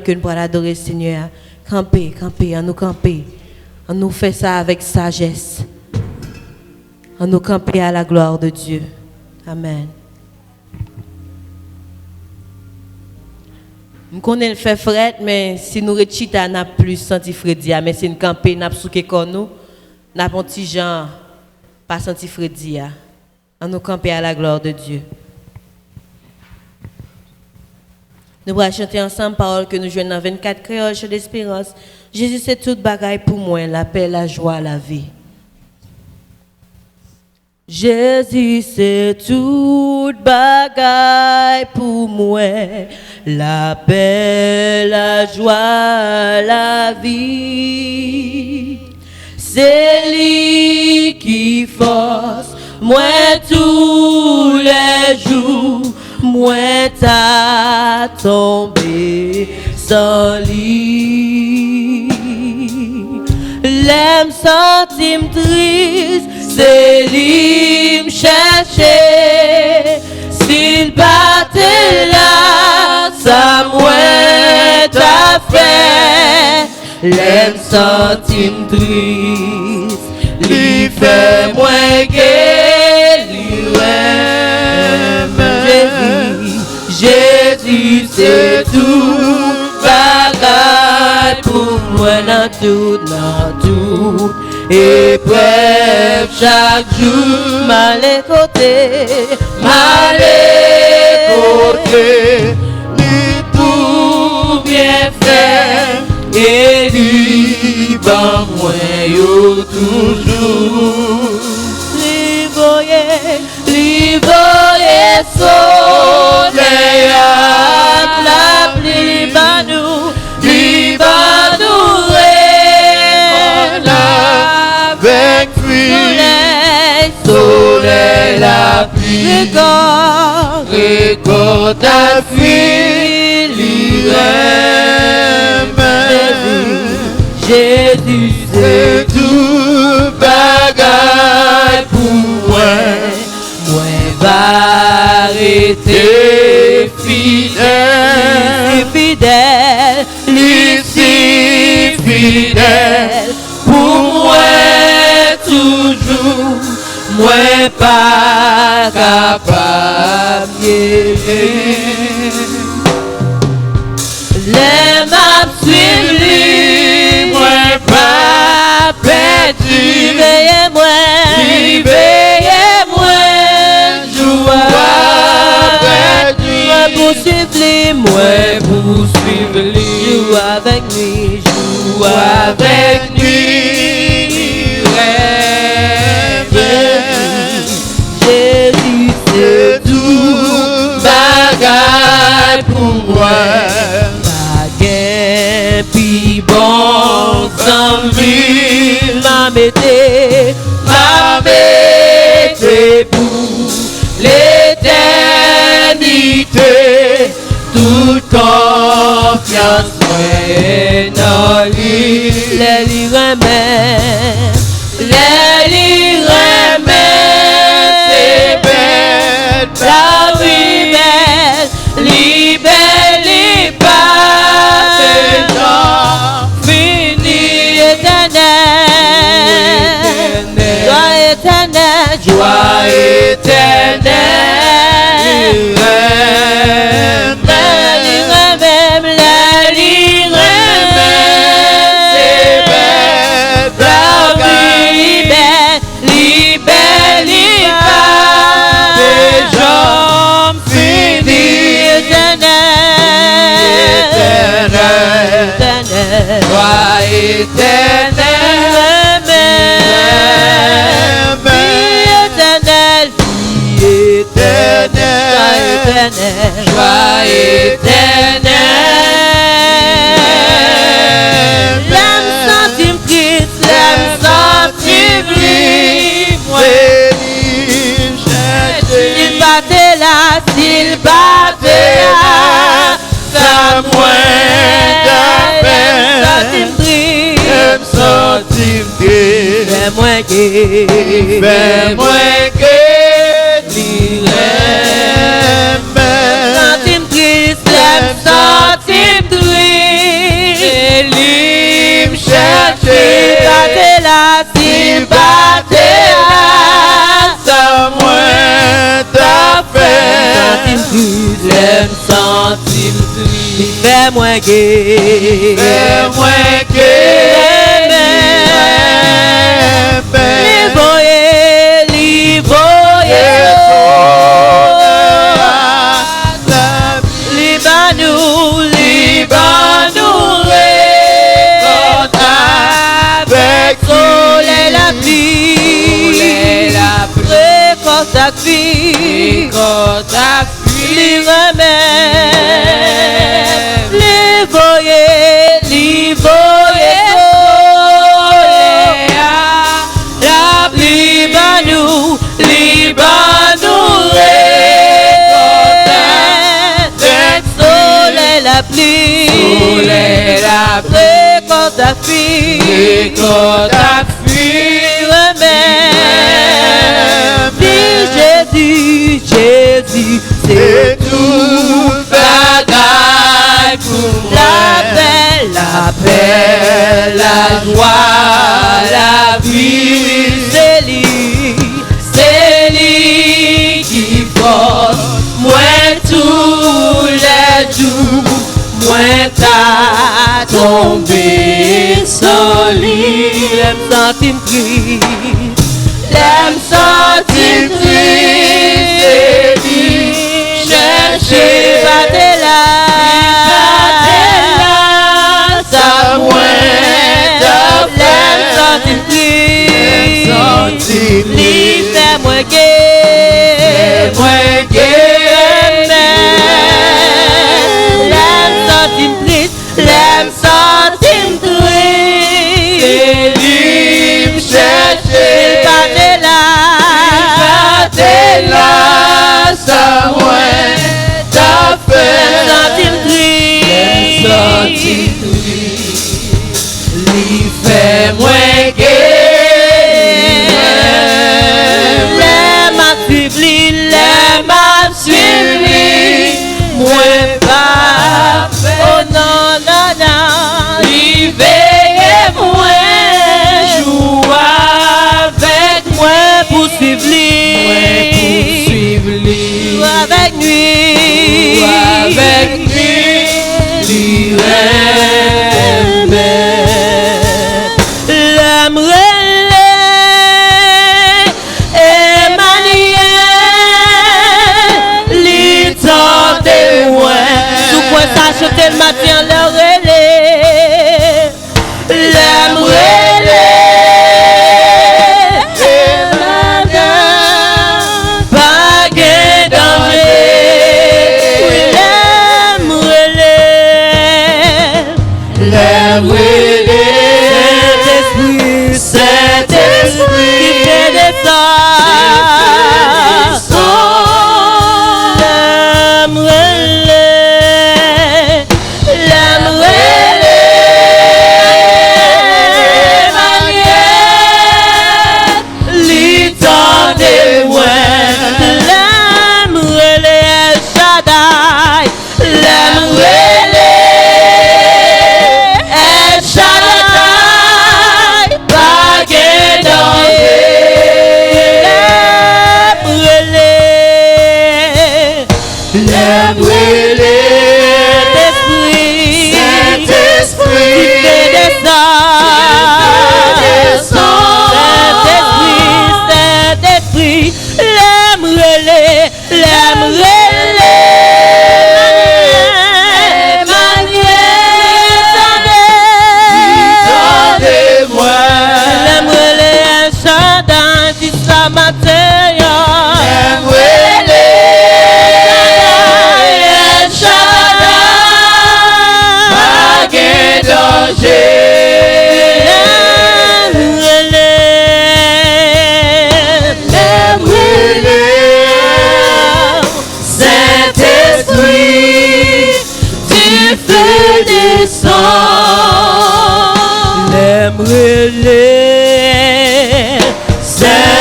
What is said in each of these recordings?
que nous pourrons adorer le Seigneur. Camper, on nous camper. On nous fait ça avec sagesse. On nous camper à la gloire de Dieu. Amen. Je connais le fait fret, mais si nous rechita, on n'a plus senti Freddy. Mais si nous camper, nous avons souké comme nous, nous avons un petit genre, pas senti Freddy. On nous camper à la gloire de Dieu. Nous allons chanter ensemble parole que nous jouons dans 24 créoles chants d'espérance. Jésus, c'est toute bagaille pour moi, la paix, la joie, la vie. Jésus, c'est toute bagaille pour moi, la paix, la joie, la vie. C'est lui qui force moi tous les jours. Moi t'as tombé sans lit. L'aime sentim triste, c'est lui me chercher. S'il battait là, ça moi t'a fait. L'aime sentim triste, lui fait moins gai, lui Jésus, c'est tout bagaille pour moi dans tout épreuve chaque jour. Mal côté, lui pour bien faire et lui ban moi yo toujours. Livoye soleil la pluie banou, lui banou avec soleil la pluie, record ta fille, Jésus c'est tout bagaille pour moi. Arrêtez fidèle, lui si fidèle, pour moi toujours, moi pas capable. Les maps suivent lui, moi pas perdu, veillez-moi. Poursuivre lui, joue avec lui, rêve. Jésus, c'est tout bagaille pour moi. Bagaille, puis bon, sans vie, m'a mettez pour l'éternité. Toute confiance, moi, dans lui, les lui remet, c'est belle, la vie belle, li pas, c'est genre, fini joie éternelle, joie éternelle, vie éternelle, joie éternelle. L'âme sentim triste, l'âme sentim libre, s'il battait là, ça fais-moi que l'irème. Sentim triste, sentim triste. s'il battait là, ça moins ta fait. L'aime centime triste, fais moins gai, fais moins gai. Ta fille, ta fille, les remèdes, les voyez, la Libanou, soleil, la pluie, ta fille, remède. Jésus, c'est tout bagaille pour la paix, la joie, la vie. C'est lui qui force moi tous les jours, moi t'as tombé sur lui. L'aime sentir triste, l'aime sentir triste. Cherchez, battez là, ça moins l'aime sentir triste, l'hiver moins gai, l'aime sentir triste, l'aime sentir triste, c'est lui cherchez, battez là, ça moins ta fait, sentir triste, lui fait moins gai, les m'a suivi, moins pas, oh non, non, non, lui veille moins, joue avec moi pour suivre lui, avec lui, lui chanter le matin le relais, l'aime relais, pas de danger, l'aime relais, Saint-Esprit qui fait des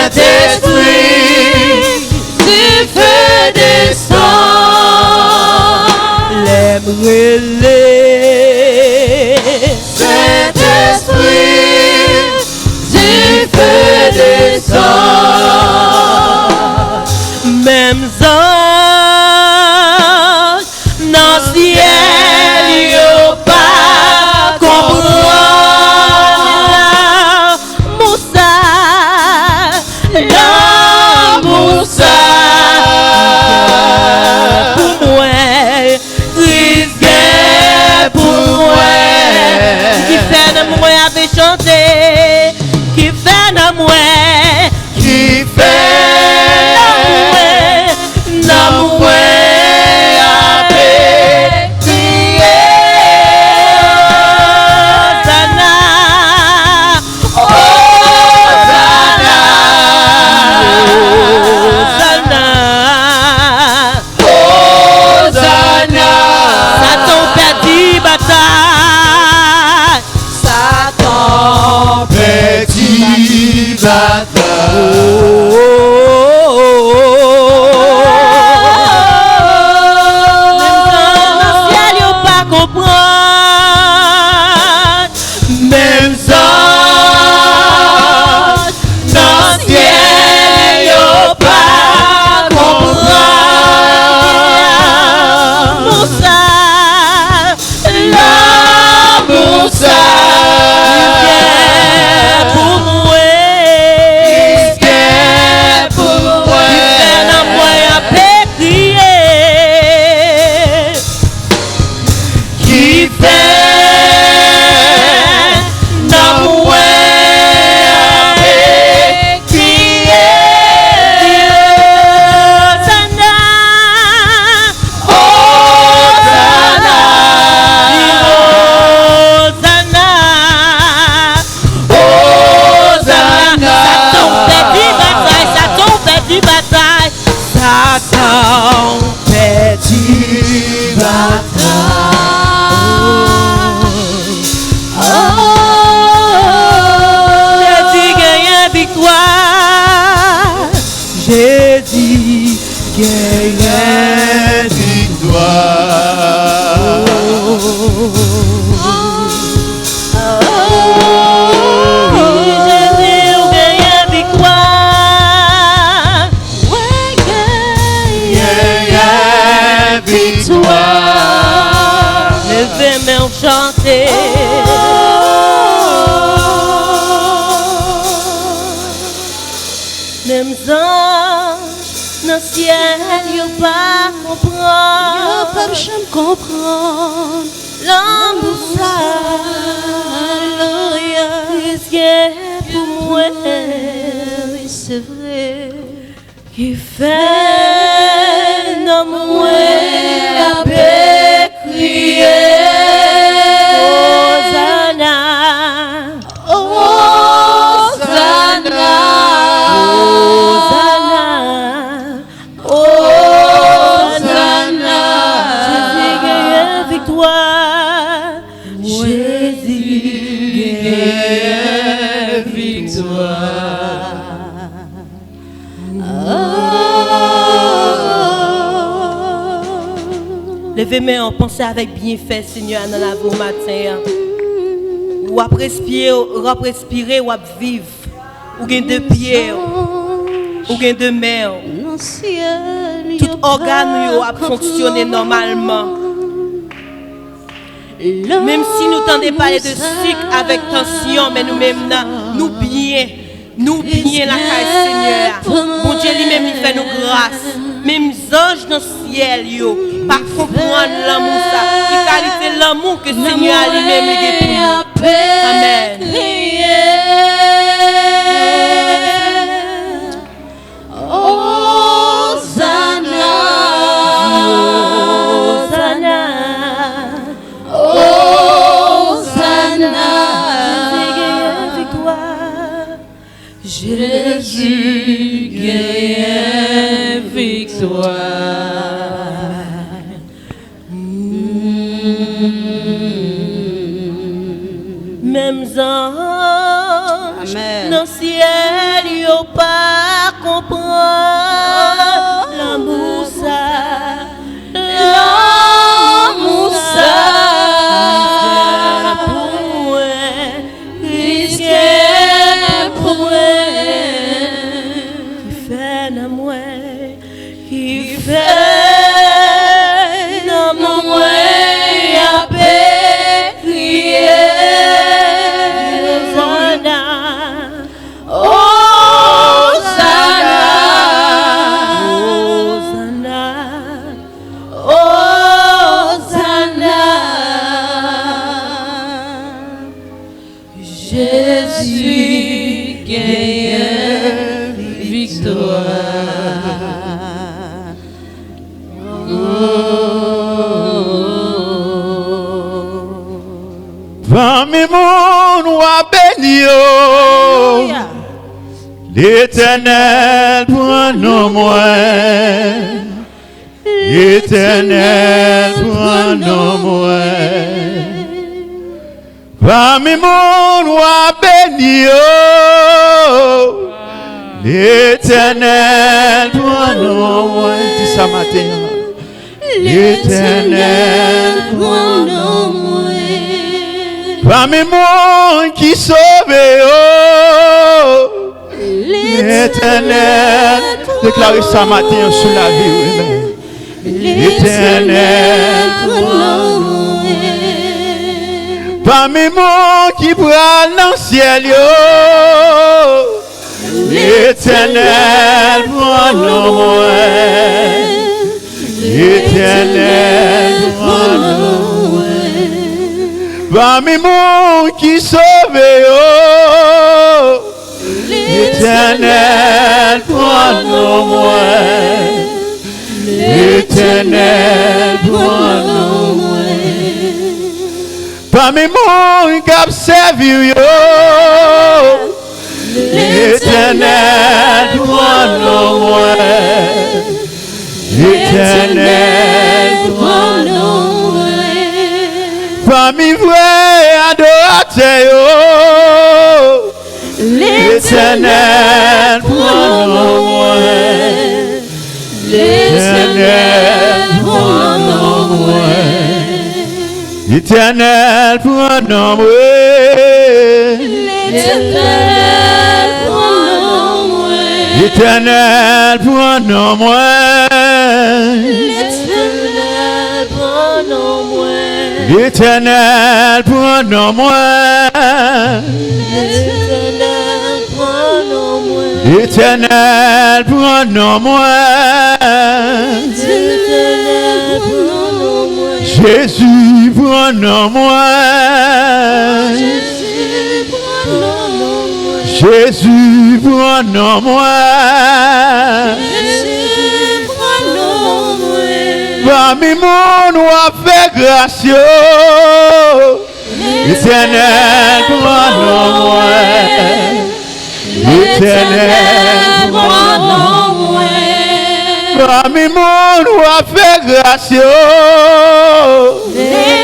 Saint-Esprit, du feu descend, l'aime relais, Saint-Esprit. chanter, qui fait dans moi, qui fait dans moi avec crier. Petit bataille. Ciel yo pas comprendre. Même ça, dans ciel yo pas comprendre. Moussa, Moussa. Jésus gagne victoire. Jésus gagne victoire. Gagne victoire. Levez main chanter. Même anges dans le ciel, yo pas comprendre. Yo pas jamais comprendre. L'amour ça, risqué pour moi, Oui, c'est vrai. qui fait dans moi la crier. Hosanna, Hosanna. Hosanna, Jésus gagne victoire. Jésus gagne victoire. Levez-moi en pensée avec bienfait, Seigneur, dans la voix matin. Ou à respirer, ou à vivre. Ou gain de pieds, ou gain de mains. Tout organe yo a fonctionné normalement. Même si nous tendons parler de cycle avec tension, mais nous-mêmes, nous bien la caille Seigneur. Bon Dieu lui-même il fait nous grâce. Même anges dans le ciel, yo, pas comprendre l'amour ça. Qui qualité l'amour que Seigneur lui-même il a pour nous. Amen. Jésus gagne victoire. Même anges dans le ciel, yo pas comprendre l'amour ça. L'amour ça. Pour moi, risqué pour moi. Qui fait dans moi, qui fait dans moi, a crier. Hosanna, Jésus gagne victoire. Parmi mon roi béni, l'Éternel prend nos moyens. L'Éternel prend nos moyens. Parmi mon roi béni, l'Éternel prend nos moyens. Dis ça matin. L'Éternel prend nos moyens. Parmi mon qui sauve, l'Éternel. Déclarez ça matin sous la vie. L'Éternel prend nos moyens. Parmi mon qui prend dans le ciel, l'Éternel prend nos moyens. L'Éternel prend nos moyens. Parmi mon qui sauve, l'Éternel prend nos moyens. L'Éternel prend nos moyens. Parmi mon qui observe, l'Éternel prend nos moyens. L'Éternel prend nos moyens. Parmi vrais adorateurs, l'Éternel prend nos moyens. L'Éternel prend nos moyens. L'Éternel prend nos moyens. L'Éternel prend nos moyens. L'Éternel prend nos moyens. L'Éternel prend nos moyens. L'Éternel prend nos moyens. L'Éternel prend nos moyens. L'Éternel prend nos moyens. L'Éternel prend nos moyens. Jésus prend nos moyens. Jésus prend nos moyens. Jésus prend nos moyens. Jésus prend nos moyens. Parmi mon roi fait grâce, l'Éternel prend nos moyens. L'Éternel prend nos moyens. Parmi mon roi fait grâce,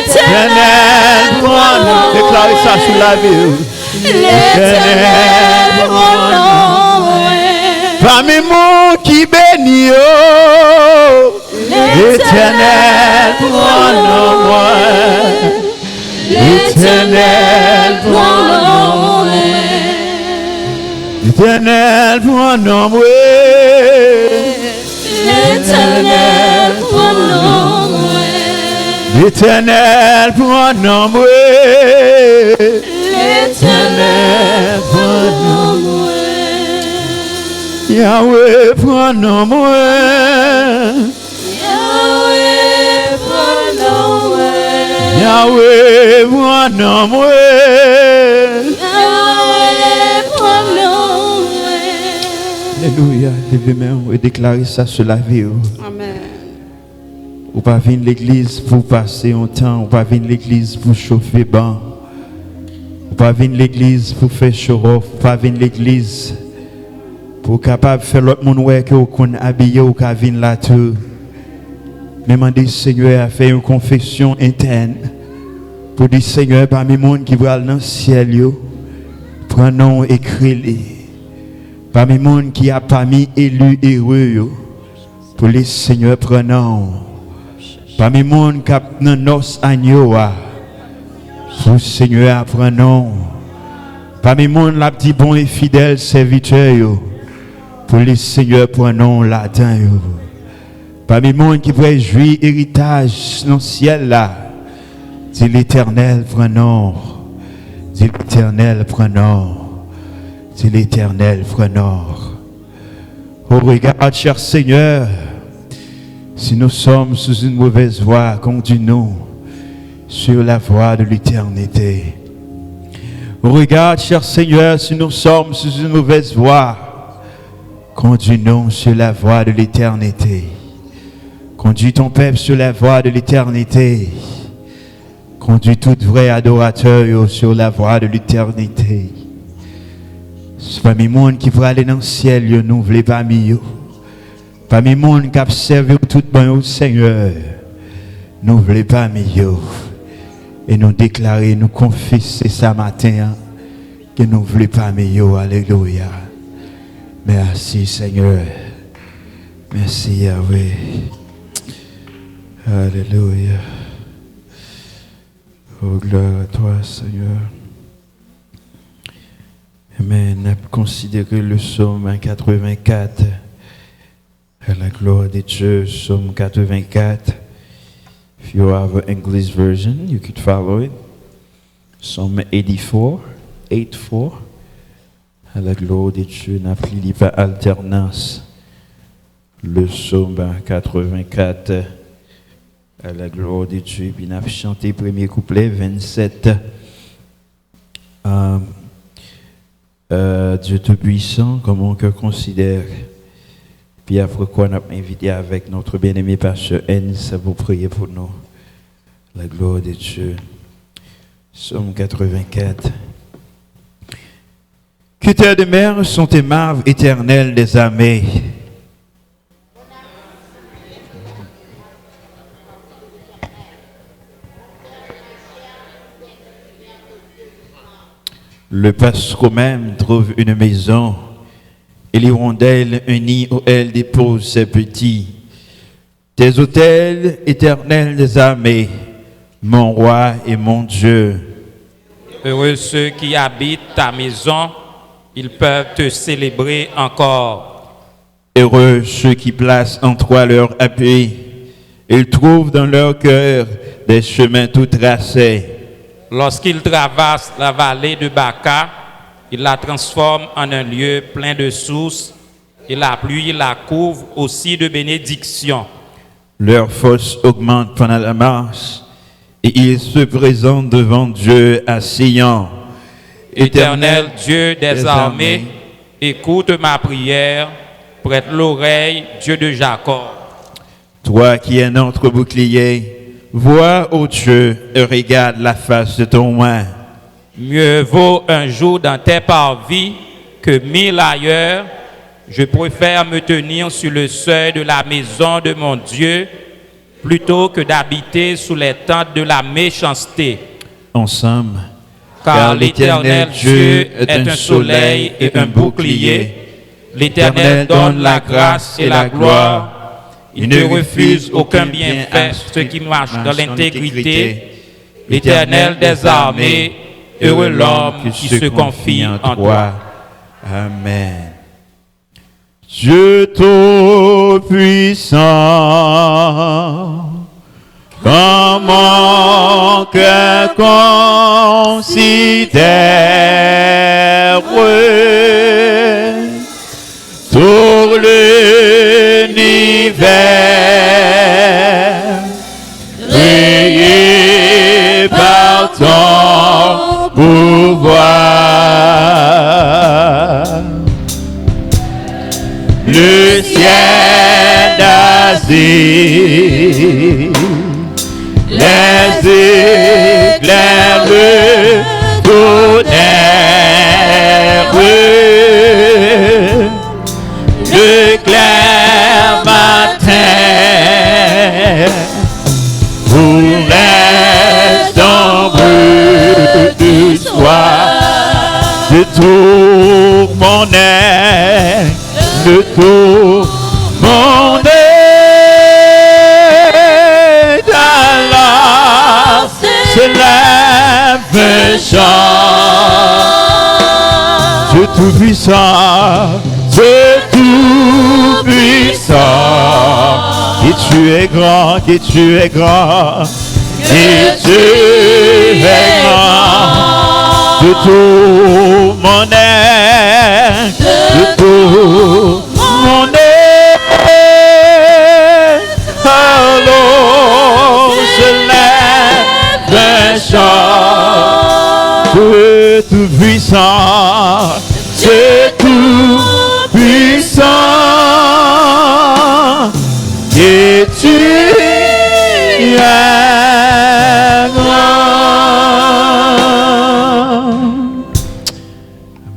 l'Éternel prend nos moyens. Déclarez ça sous la vie. L'Éternel prend nos moyens. Parmi mon qui bénit, l'Éternel prend nos moyens. L'Éternel prend nos moyens. L'Éternel prend nos moyens. L'Éternel prend nos moyens. L'Éternel prend nos moyens. L'Éternel prend nos moyens. Yahweh prend nos moyens. Yahweh prend nos moyens. Yahweh prend nos moyens. Yahweh prend nos moyens. Alléluia. Levez les mains et déclarez ça sur la vie. Amen. Ou pas venir l'église pour passer un temps. Ou pas venir l'église pour chauffer banc. Ou pas venir l'église pour faire show-off. Ou pas venir l'église pour capable faire l'autre monde ouais que vous habillé ou qu'à venir là tout. Mais demandez Seigneur à faire une confession interne pour dire Seigneur parmi les monde qui va dans le ciel prenons écrit-les. Parmi les monde qui a parmi élus heureux pour les Seigneurs prenons. Parmi les monde qui a dans nos agneaux pour Seigneur prenons. Parmi les monde la petit bon et fidèle serviteur pour les Seigneurs prenons là-dedans. Parmi les monde qui pourrait jouir héritage dans le ciel là. Dis l'Éternel prenons. Dis l'Éternel prenons. Dis l'Éternel prenons. Oh regarde cher Seigneur. Si nous sommes sous une mauvaise voie, conduis-nous sur la voie de l'éternité. Regarde, cher Seigneur, si nous sommes sur une mauvaise voie, conduis-nous sur la voie de l'éternité. Conduis ton peuple sur la voie de l'éternité. Conduis tout vrai adorateur sur la voie de l'éternité. C'est pas mes monde qui pourra aller dans le ciel, nous voulons pas mieux. Pas mes monde qui observe tout bon au Seigneur. Nous voulons pas mieux. Et nous déclarer, nous confesser ce matin que nous voulons pas mieux. Alléluia. Merci Seigneur. Merci Yahweh. Alléluia. Oh, gloire à toi, Seigneur. Amen. On a considéré le psaume 84. À la gloire de Dieu, psaume 84. If you have an English version, you could follow it. Psaume 84. 84. À la gloire de Dieu, on a pris par alternance. Le psaume 84. À la gloire de Dieu. Puis on a chanté premier couplet 27. Dieu Tout-Puissant, comme mon cœur considère. Puis après quoi, on a invité avec notre bien-aimé pasteur Ennis à vous prier pour nous. La gloire de Dieu. Psaume 84. Que terre de mer sont tes marves éternelles des armées. Le passereau même trouve une maison, et l'hirondelle un nid où elle dépose ses petits. Tes autels éternels des armées, mon roi et mon Dieu. Heureux ceux qui habitent ta maison, ils peuvent te célébrer encore. Heureux ceux qui placent en toi leur appui, ils trouvent dans leur cœur des chemins tout tracés. Lorsqu'ils traversent la vallée de Baca, ils la transforment en un lieu plein de sources, et la pluie la couvre aussi de bénédictions. Leur force augmente pendant la marche, et ils se présentent devant Dieu à Sion. Éternel Dieu des armées, écoute ma prière, prête l'oreille, Dieu de Jacob. Toi qui es notre bouclier, vois, ô Dieu, et regarde la face de ton roi. Mieux vaut un jour dans tes parvis que 1000 ailleurs. Je préfère me tenir sur le seuil de la maison de mon Dieu plutôt que d'habiter sous les tentes de la méchanceté. Ensemble, Car l'Éternel Dieu est un soleil et un bouclier. L'Éternel donne la grâce et la gloire. Il ne refuse aucun bienfait ceux qui marchent dans l'intégrité. L'Éternel des armées, heureux l'homme qui se confie en toi. Amen. Dieu Tout-Puissant, comme mon cœur considère tout l'univers, priez par ton pouvoir. Le ciel d'Asie, les éclairs, le tonnerre, le clair matin, pour l'instant brut du soir, de tout mon être, de tout mon être, alors se lève un chant. Dieu Tout-Puissant, Dieu Tout-Puissant, et tu es grand, et tu es grand, et tu es grand, de tout mon être, de tout mon être, alors je lève un chant. Dieu tout-puissant, Dieu tout-puissant, et tu es grand.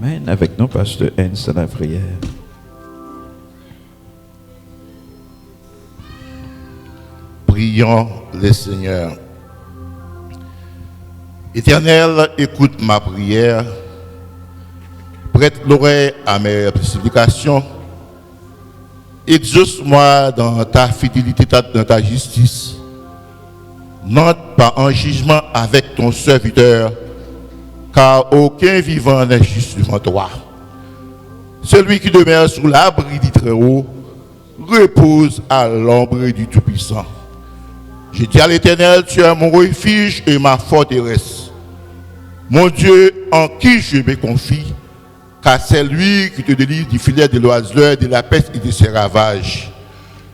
Amen. Avec nous, Pasteur Hens, à la prière. Prions le Seigneur. Éternel, écoute ma prière. Prête l'oreille à mes supplications. Exauce-moi dans ta fidélité, dans ta justice. N'entre pas en jugement avec ton serviteur, car aucun vivant n'est juste devant toi. Celui qui demeure sous l'abri du Très-Haut repose à l'ombre du Tout-Puissant. Je dis à l'Éternel, tu es mon refuge et ma forteresse. Mon Dieu, en qui je me confie, car c'est lui qui te délivre du filet de l'oiseleur, de la peste et de ses ravages.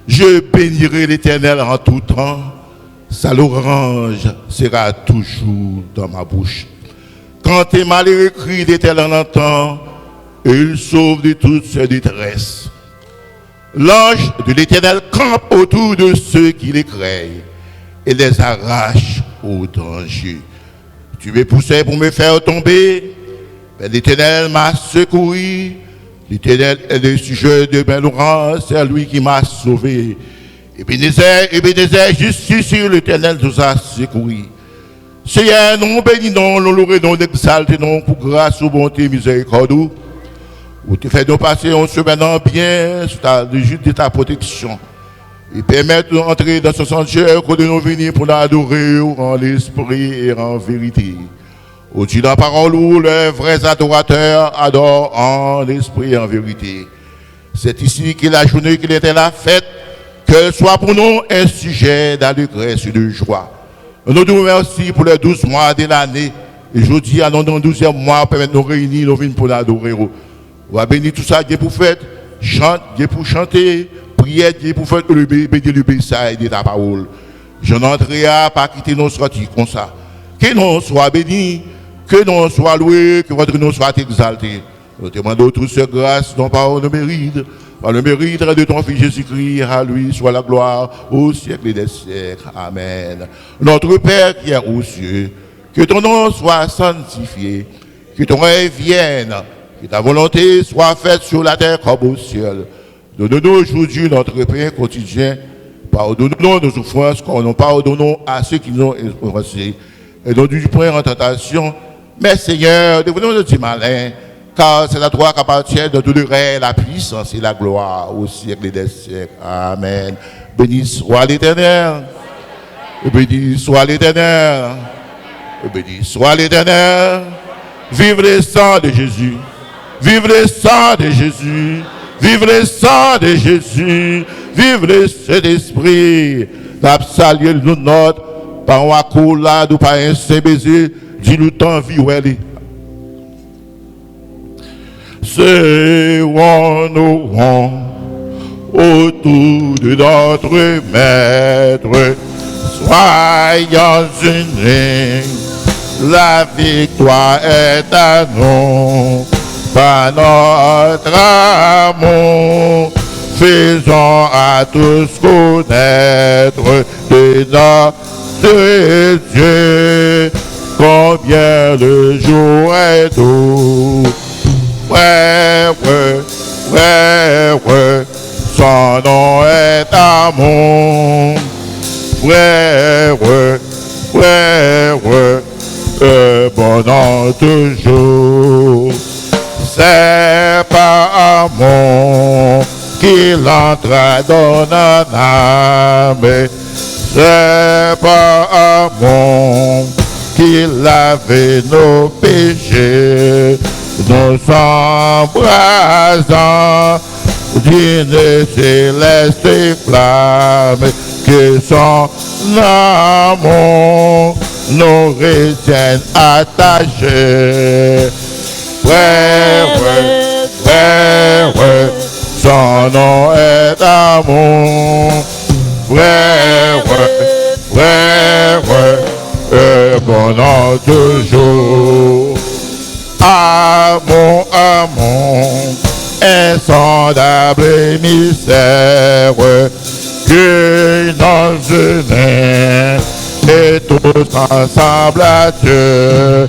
Je bénirai l'Éternel en tout temps, sa louange sera toujours dans ma bouche. Quand tes malheureux crient, l'Éternel entend, et il sauve de toutes ses détresses. L'ange de l'Éternel campe autour de ceux qui les craignent et les arrache au danger. Tu me poussais pour me faire tomber, mais l'Éternel m'a secouru. L'Éternel est le sujet de mes louanges, c'est lui qui m'a sauvé. Ebenezer, justice, l'Éternel nous a secouru. Seigneur, nous bénissons, nous louons, nous exaltons pour grâce, ou bonté, miséricorde. Où tu fais nous passer en semaine bien sous le jus de ta protection. Et permettre d'entrer dans ce sanctuaire que de nous venir pour l'adorer en l'esprit et en vérité. Au-dessus de la parole où les vrais adorateurs adorent en l'esprit et en vérité. C'est ici que la journée qu'il était la fête, qu'elle soit pour nous un sujet d'allégresse et de joie. Nous nous remercions pour les 12 mois de l'année. Et je dis à nous dans le 12e mois, permettre de nous réunir, nous venir pour l'adorer. On va bénir tout ça, Dieu pour faire, chante, Dieu pour chanter, prière, Dieu pour faire le bénissage de ta parole. Je n'entrerai à pas quitter nos sorties comme ça. Que nous soient bénis, que nous soient loués, que votre nom soit exalté. Nous te demandons toutes ces grâces, non pas le mérite, par le mérite de ton Fils Jésus-Christ, à lui soit la gloire au siècle des siècles. Amen. Notre Père qui est aux cieux, que ton nom soit sanctifié, que ton règne vienne, que ta volonté soit faite sur la terre comme au ciel. Donne-nous aujourd'hui notre pain quotidien. Pardonne-nous nos souffrances, comme nous pardonnons à ceux qui nous ont offensés. Et donne-nous du point en tentation. Mais Seigneur, devenons-nous du malin, car c'est à toi qu'appartient de tout le règne, la puissance et la gloire au siècle des siècles. Amen. Béni soit l'Éternel. Béni soit l'Éternel. Béni soit l'Éternel. Vive le sang de Jésus. Vive le sang de Jésus. Vive le sang de Jésus. Vive le Saint-Esprit. N'absaluez nous notre par un accolade ou par un saint baiser. Dis-nous tant vie où elle est. Serrons-nous autour de notre Maître. Soyons unis. La victoire est à nous. Par notre amour, faisons à tous connaître de notre Dieu, combien le jour est doux. Ouais, son nom est amour. Ouais, bon nom toujours. C'est par amour qu'il entra dans notre âme. C'est par amour qu'il lavait nos péchés. Nous embrassons d'une céleste flamme que son amour nous retienne attachés. Son nom est amour. Bon nom toujours. insondable mystère que nos humains et tous ensemble à Dieu.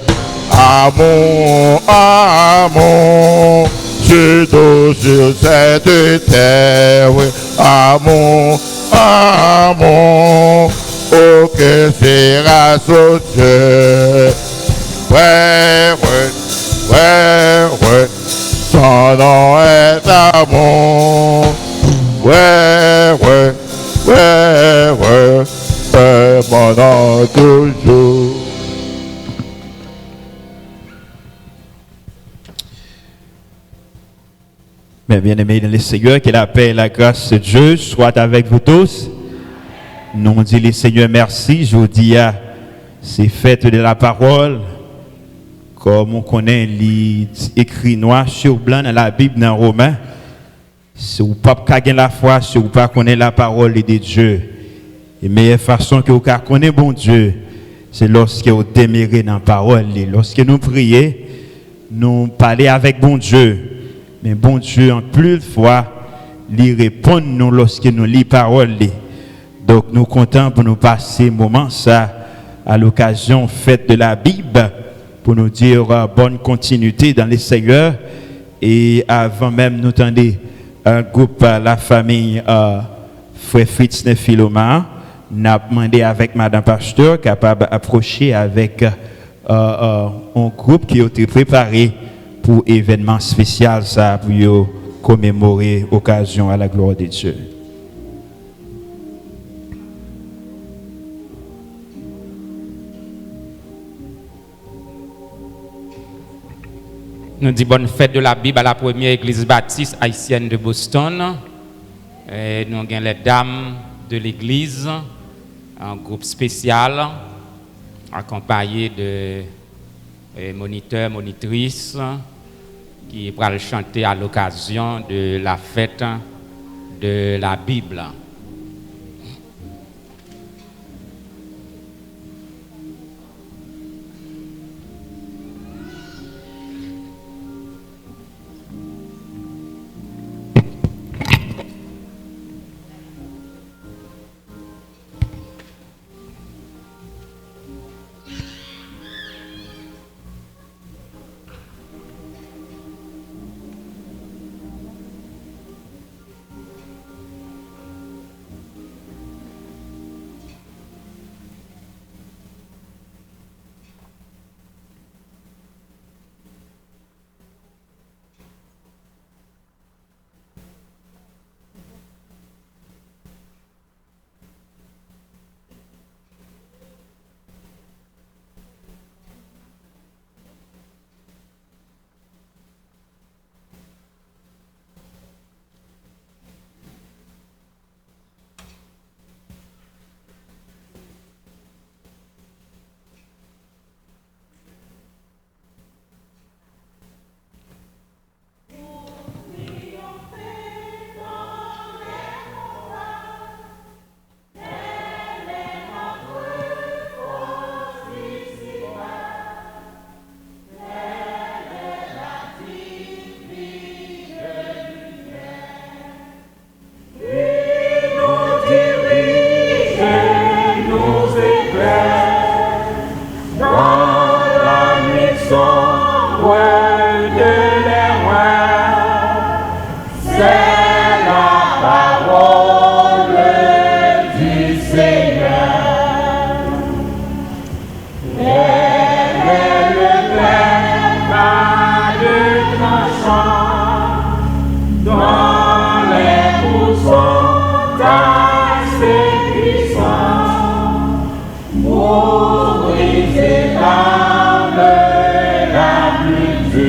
Amour, amour, surtout sur cette terre. Amour, amour, aucun sera sauté. Ouais, son nom est amour. Ouais, mon nom toujours. Mais bien-aimés dans le Seigneur, que la paix et la grâce de Dieu soient avec vous tous. Nous disons le Seigneur merci. Je vous dis, c'est fête de la parole. Comme on connaît l'écrit noir sur blanc dans la Bible, dans Romains. Si vous ne pouvez pas gagner la foi, si vous ne pouvez pas connaître la parole de Dieu, la meilleure façon que vous connaissez bon Dieu, c'est lorsque vous demeurez dans la parole. Lorsque nous prions, nous parlons avec bon Dieu. Mais bon Dieu, en plus de fois, il répond nous lorsque nous lisons la parole. Donc nous sommes contents pour nous passer un moment ça à l'occasion fête de la Bible pour nous dire bonne continuité dans les Seigneurs. Et avant même nous tendez un groupe, la famille Frère Fritz Nephiloma, n'a demandé avec Madame Pasteur capable d'approcher avec un groupe qui a été préparé pour événement spécial ça pour commémorer occasion à la gloire de Dieu. Nous disons bonne fête de la Bible à la première église baptiste haïtienne de Boston. Et nous avons les dames de l'église, un groupe spécial accompagné de moniteurs, monitrices qui vont chanter à l'occasion de la fête de la Bible. Pour briser l'âme la plus dure.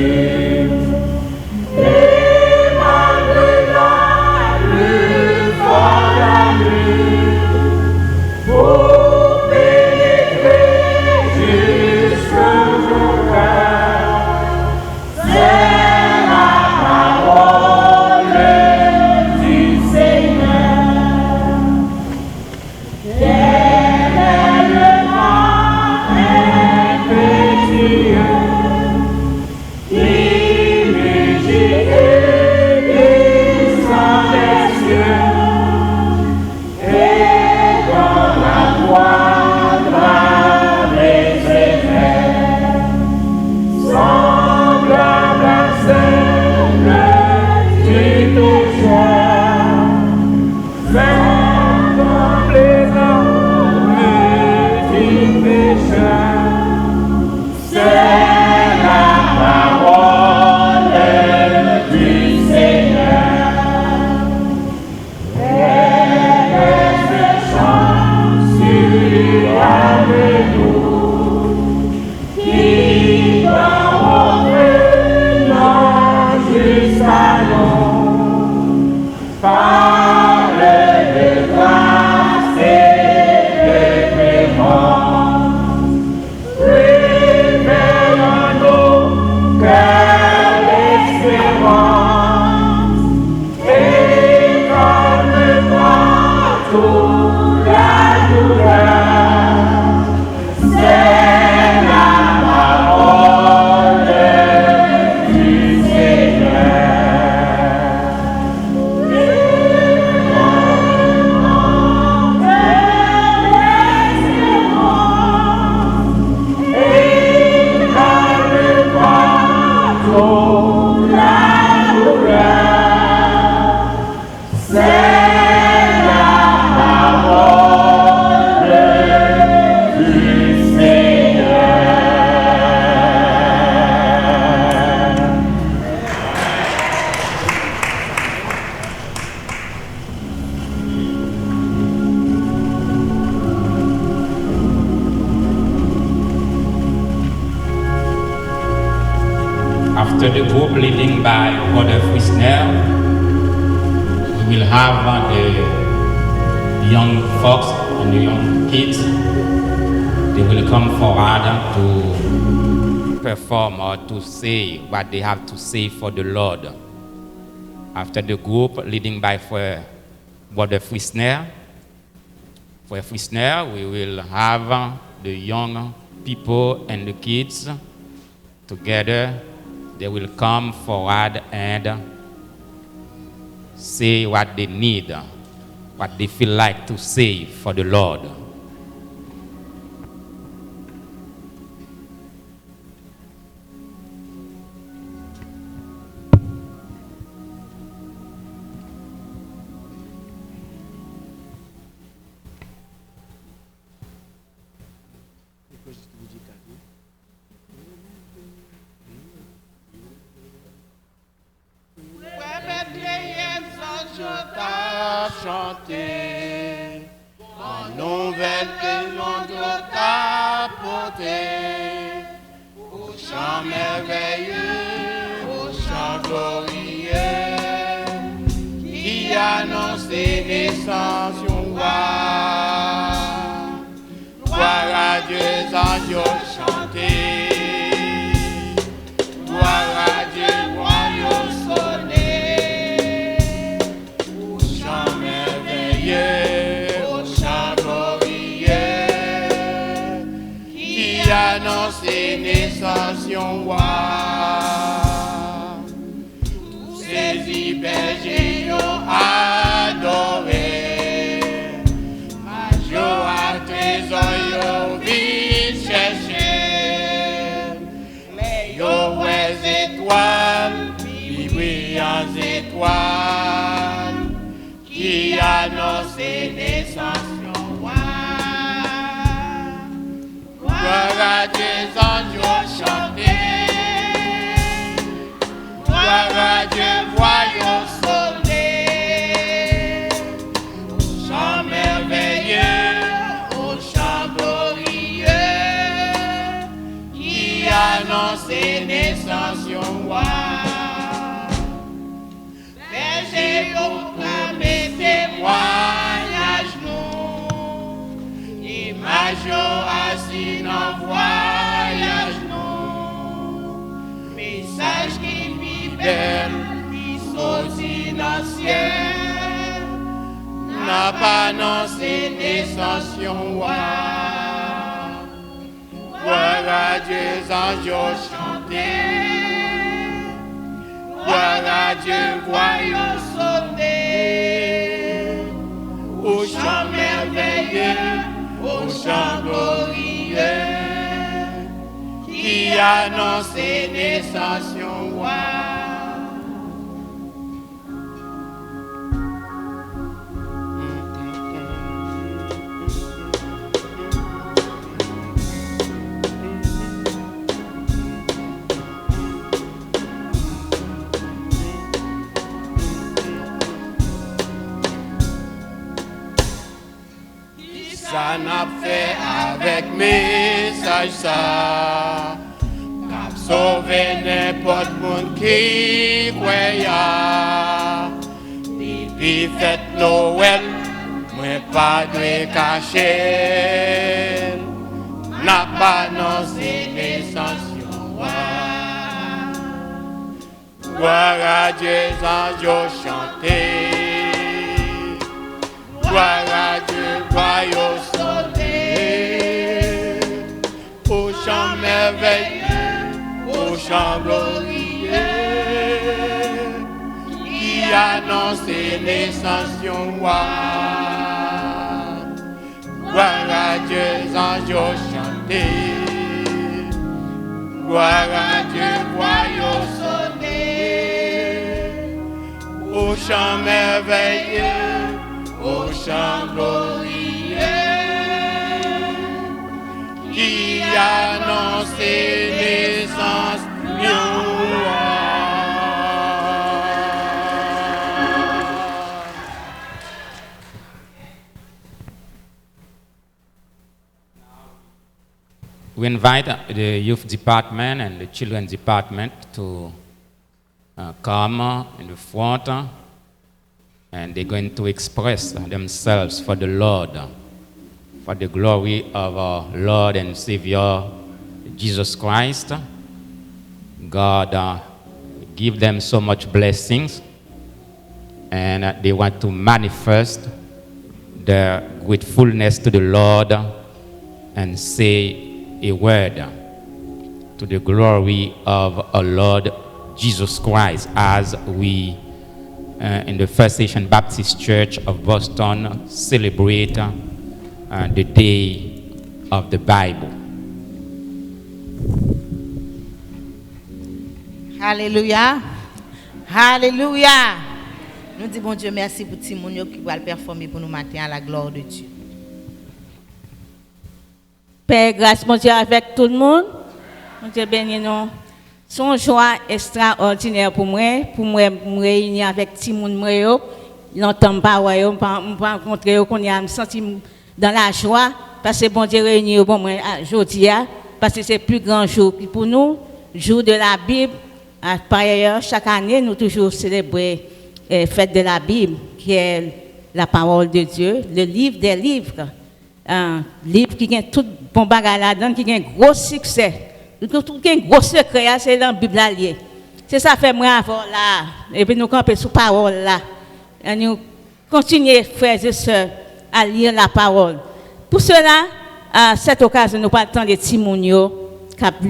After the group leading by Brother Frisner, we will have the young folks and the young kids. They will come forward to perform or to say what they have to say for the Lord. After the group leading by Brother Frisner, we will have the young people and the kids together. They will come forward and say what they need, what they feel like to say for the Lord. Chanter en nouvelle que l'on doit apporter au chant merveilleux, au chant glorieux qui annonce les naissances du roi. Gloire à Dieu, anges chanter, gloire à Dieu, royaume sonner. Au chant glorieux qui annonce les naissances du roi. Tous ces bergers ont adoré, à jour à trésor ils vite chercher les étoiles, les brillantes étoiles qui annonce les naissances du roi. Gloire à Dieu, anges chanter, gloire à Dieu, voyons sonner, au chant merveilleux, au chant glorieux, qui annonce les naissances du roi. Berger proclamer témoignage nous, image assis dans voyage nous, message qui fidèle, qui sortit dans le ciel, n'a pas annoncé naissance du roi. Gloire à Dieu, anges chanter, gloire à Dieu, voyons sonner, au chant merveilleux, au chant glorieux, qui annonce les naissances du roi. Ça n'a fait avec message ça, n'a sauvé n'importe monde qui croyait. Depuis fête Noël, moi pas de cacher, n'a pas annoncé naissance du roi. Gloire à Dieu, anges chanter, gloire à Dieu, voyons sonner, au chant merveilleux, au chant glorieux, qui annonce les naissances du roi. Gloire à Dieu, anges chanter, gloire à Dieu, voyons sonner, au chant merveilleux, au chant glorieux, qui annonce les naissances du roi. We invite the youth department and the children department to come in the front, and they're going to express themselves for the Lord, for the glory of our Lord and Savior, Jesus Christ. God give them so much blessings, and they want to manifest their gratefulness to the Lord and say a word to the glory of our Lord Jesus Christ, as we in the First Nation Baptist Church of Boston celebrate the Day of the Bible. Alléluia. Alléluia. Nous disons bon Dieu merci pour Timounio qui va le performer pour nous matin à la gloire de Dieu. Père, grâce mon Dieu avec tout le monde. Mon Dieu béni nous. Son joie extraordinaire pour moi me réunir avec Timoun moi longtemps pas ouais me rencontrer qu'on a me senti dans la joie parce que bon Dieu réunir bon moi aujourd'hui parce que c'est le plus grand jour pour nous, jour de la Bible. Par ailleurs, chaque année nous toujours célébrer fête de la Bible qui est la parole de Dieu, le livre des livres. Un livre qui a tout bon bagage là-dedans, qui a un gros succès. Tout un gros secret, c'est dans la Bible lié. C'est ça fait moi avoir là. Et puis nous camper sous parole là. Et nous continuer, frères et sœurs, à lire la parole. Pour cela, à cette occasion, nous pas le temps de Timonio, chaque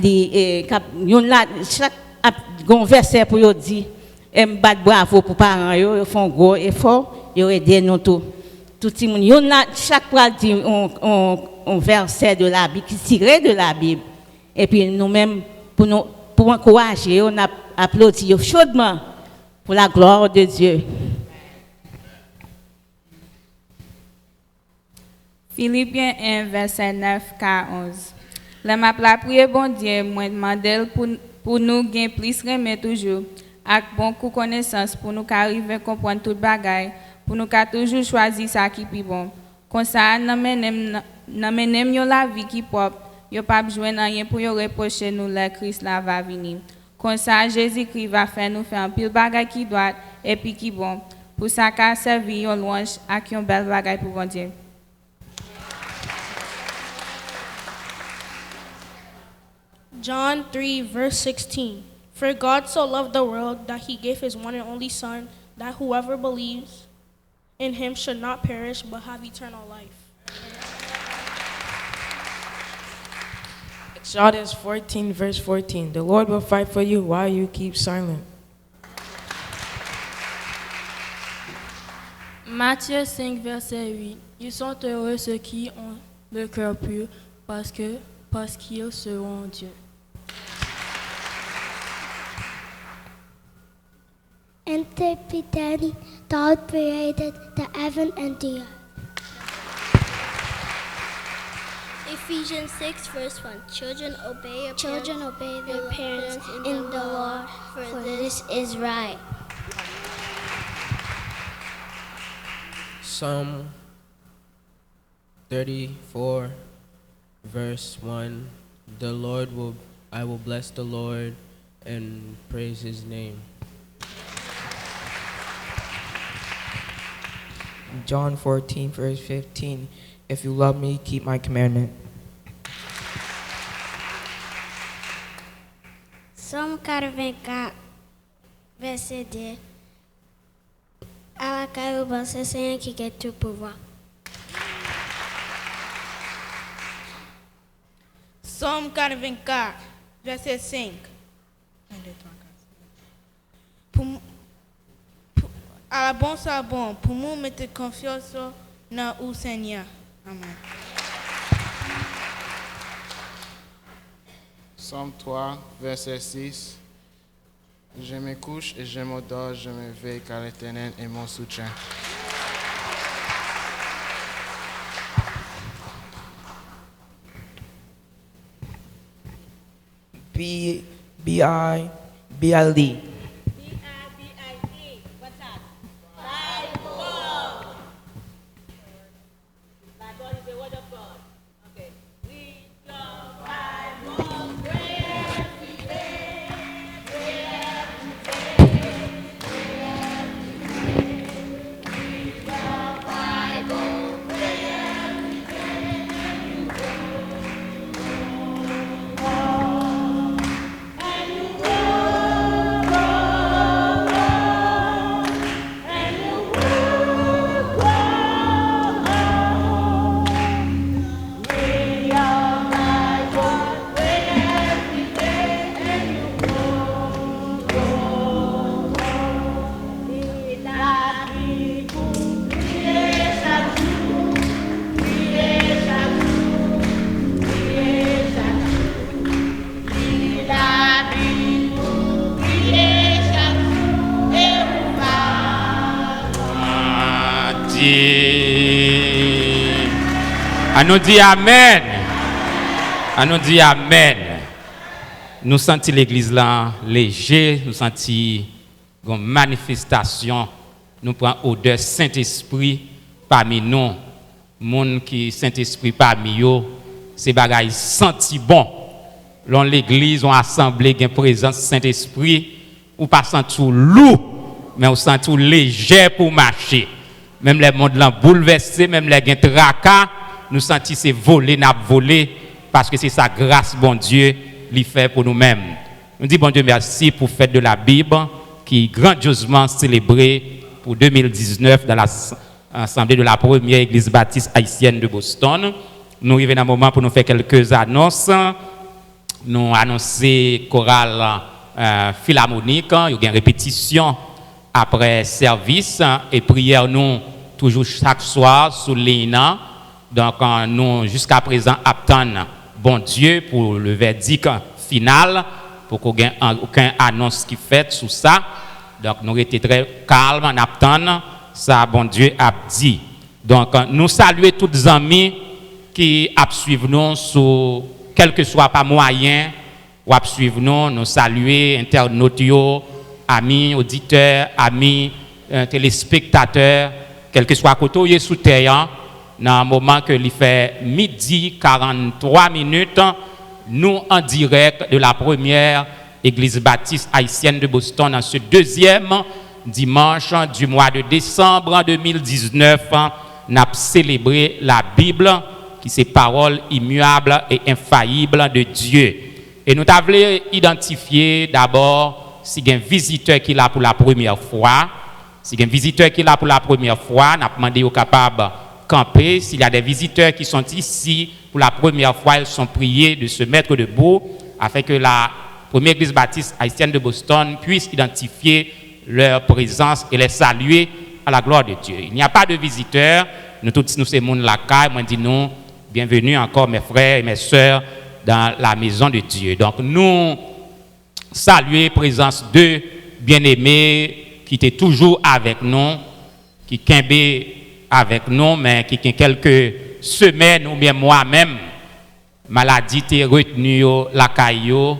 verset pour nous dire, et me bravo pour parents, ils font gros effort, ils aident nous tout. Tout le monde, chaque fois dit un verset de la Bible, qui tiré de la Bible. Et puis nous-mêmes, pour encourager, on a applaudi chaudement pour la gloire de Dieu. Philippiens 1, verset 9 à 11. Le m'a la prière, bon Dieu, moi demandé pour nous gagner plus remettre toujours, avec bon coup connaissance, pour nous arriver à comprendre toute bagaille, pour nous toujours choisir ça qui est bon. Comme ça, nous menons la vie qui est propre. Yo pas besoin de rien pour reprocher nous le Christ là va venir. Comme ça Jésus-Christ va faire nous faire un pile bagage qui doit et puis qui bon. Pour ça qu'a servi une louange à qui un bel bagage pour bon Dieu. John 3 verse 16. For God so loved the world that he gave his one and only son, that whoever believes in him should not perish but have eternal life. Exodus 14, verse 14. The Lord will fight for you while you keep silent. Matthieu 5, verset 8. Ils sont heureux ceux qui ont le cœur pur, parce qu'ils seront Dieu. Interpreting, God created the heaven and the earth. Ephesians 6, verse 1. Children, obey your parents in the Lord, for this is right. Psalm 34, verse 1. I will bless the Lord and praise his name. John 14, verse 15. If you love me, keep my commandment. Psalm 44, verset 2. À la caille, c'est Seigneur qui a tout pouvoir. Psalm 44, verset 5. À la bonne, ça bon. Pour nous, mettez confiance dans le Seigneur. Amen. Psalm 3, verset 6. Je me couche et je m'endors, je me veille car l'Éternel est mon soutien. B-I-B-L-D. What's that? Bible is the word of God. Okay. Read your Bible, pray every day, On nous dit Amen. On nous dit Amen. Nous sentons l'église là léger, nous sentons une manifestation, nous prenons odeur Saint-Esprit parmi nous. Monde qui Saint-Esprit parmi eux, c'est bagaille senti bon. Dans l'église, on assemblé une présence Saint-Esprit, ou pas senti lourd, mais on senti léger pour marcher. Même les mondes là bouleversés, même les gens tracas, nous senti c'est voler, n'a volé, parce que c'est sa grâce, bon Dieu, lui fait pour nous-mêmes. Nous disons, bon Dieu, merci pour fête de la Bible, qui est grandiosement célébrée pour 2019 dans l'Assemblée de la première Église baptiste haïtienne de Boston. Nous arrivons dans un moment pour nous faire quelques annonces. Nous annoncer chorale philharmonique, il y a une répétition après service et prière nous toujours chaque soir sous l'INA. Donc nous jusqu'à présent attendons bon Dieu pour le verdict final pour qu'il n'y ait aucune annonce qui fait sur ça. Donc nous étions très calmes en attendant ça bon Dieu a dit. Donc nous saluons tous les amis qui suivent nous sur quel que soit pas moyen ou suivre nous saluer internautes, amis auditeurs, amis téléspectateurs, quel que soit côté sous terre. Dans un moment que il fait midi 43 minutes, nous en direct de la première Église baptiste haïtienne de Boston dans ce deuxième dimanche du mois de décembre 2019, nous avons célébré la Bible qui c'est parole immuable et infaillible de Dieu. Et nous avons identifié d'abord si il y a un visiteur qui est là pour la première fois. Si il y a un visiteur qui est là pour la première fois, nous avons demandé aux capables camper. S'il y a des visiteurs qui sont ici pour la première fois, ils sont priés de se mettre debout afin que la première Église baptiste haïtienne de Boston puisse identifier leur présence et les saluer à la gloire de Dieu. Il n'y a pas de visiteurs. Nous tous, nous sommes la caille. Moi, dis nous, bienvenue encore mes frères et mes sœurs dans la maison de Dieu. Donc, nous saluons la présence de bien-aimés qui étaient toujours avec nous, qui sont avec nous, mais qui ont quelques semaines ou bien moi-même, maladie t'est retenue la caillou,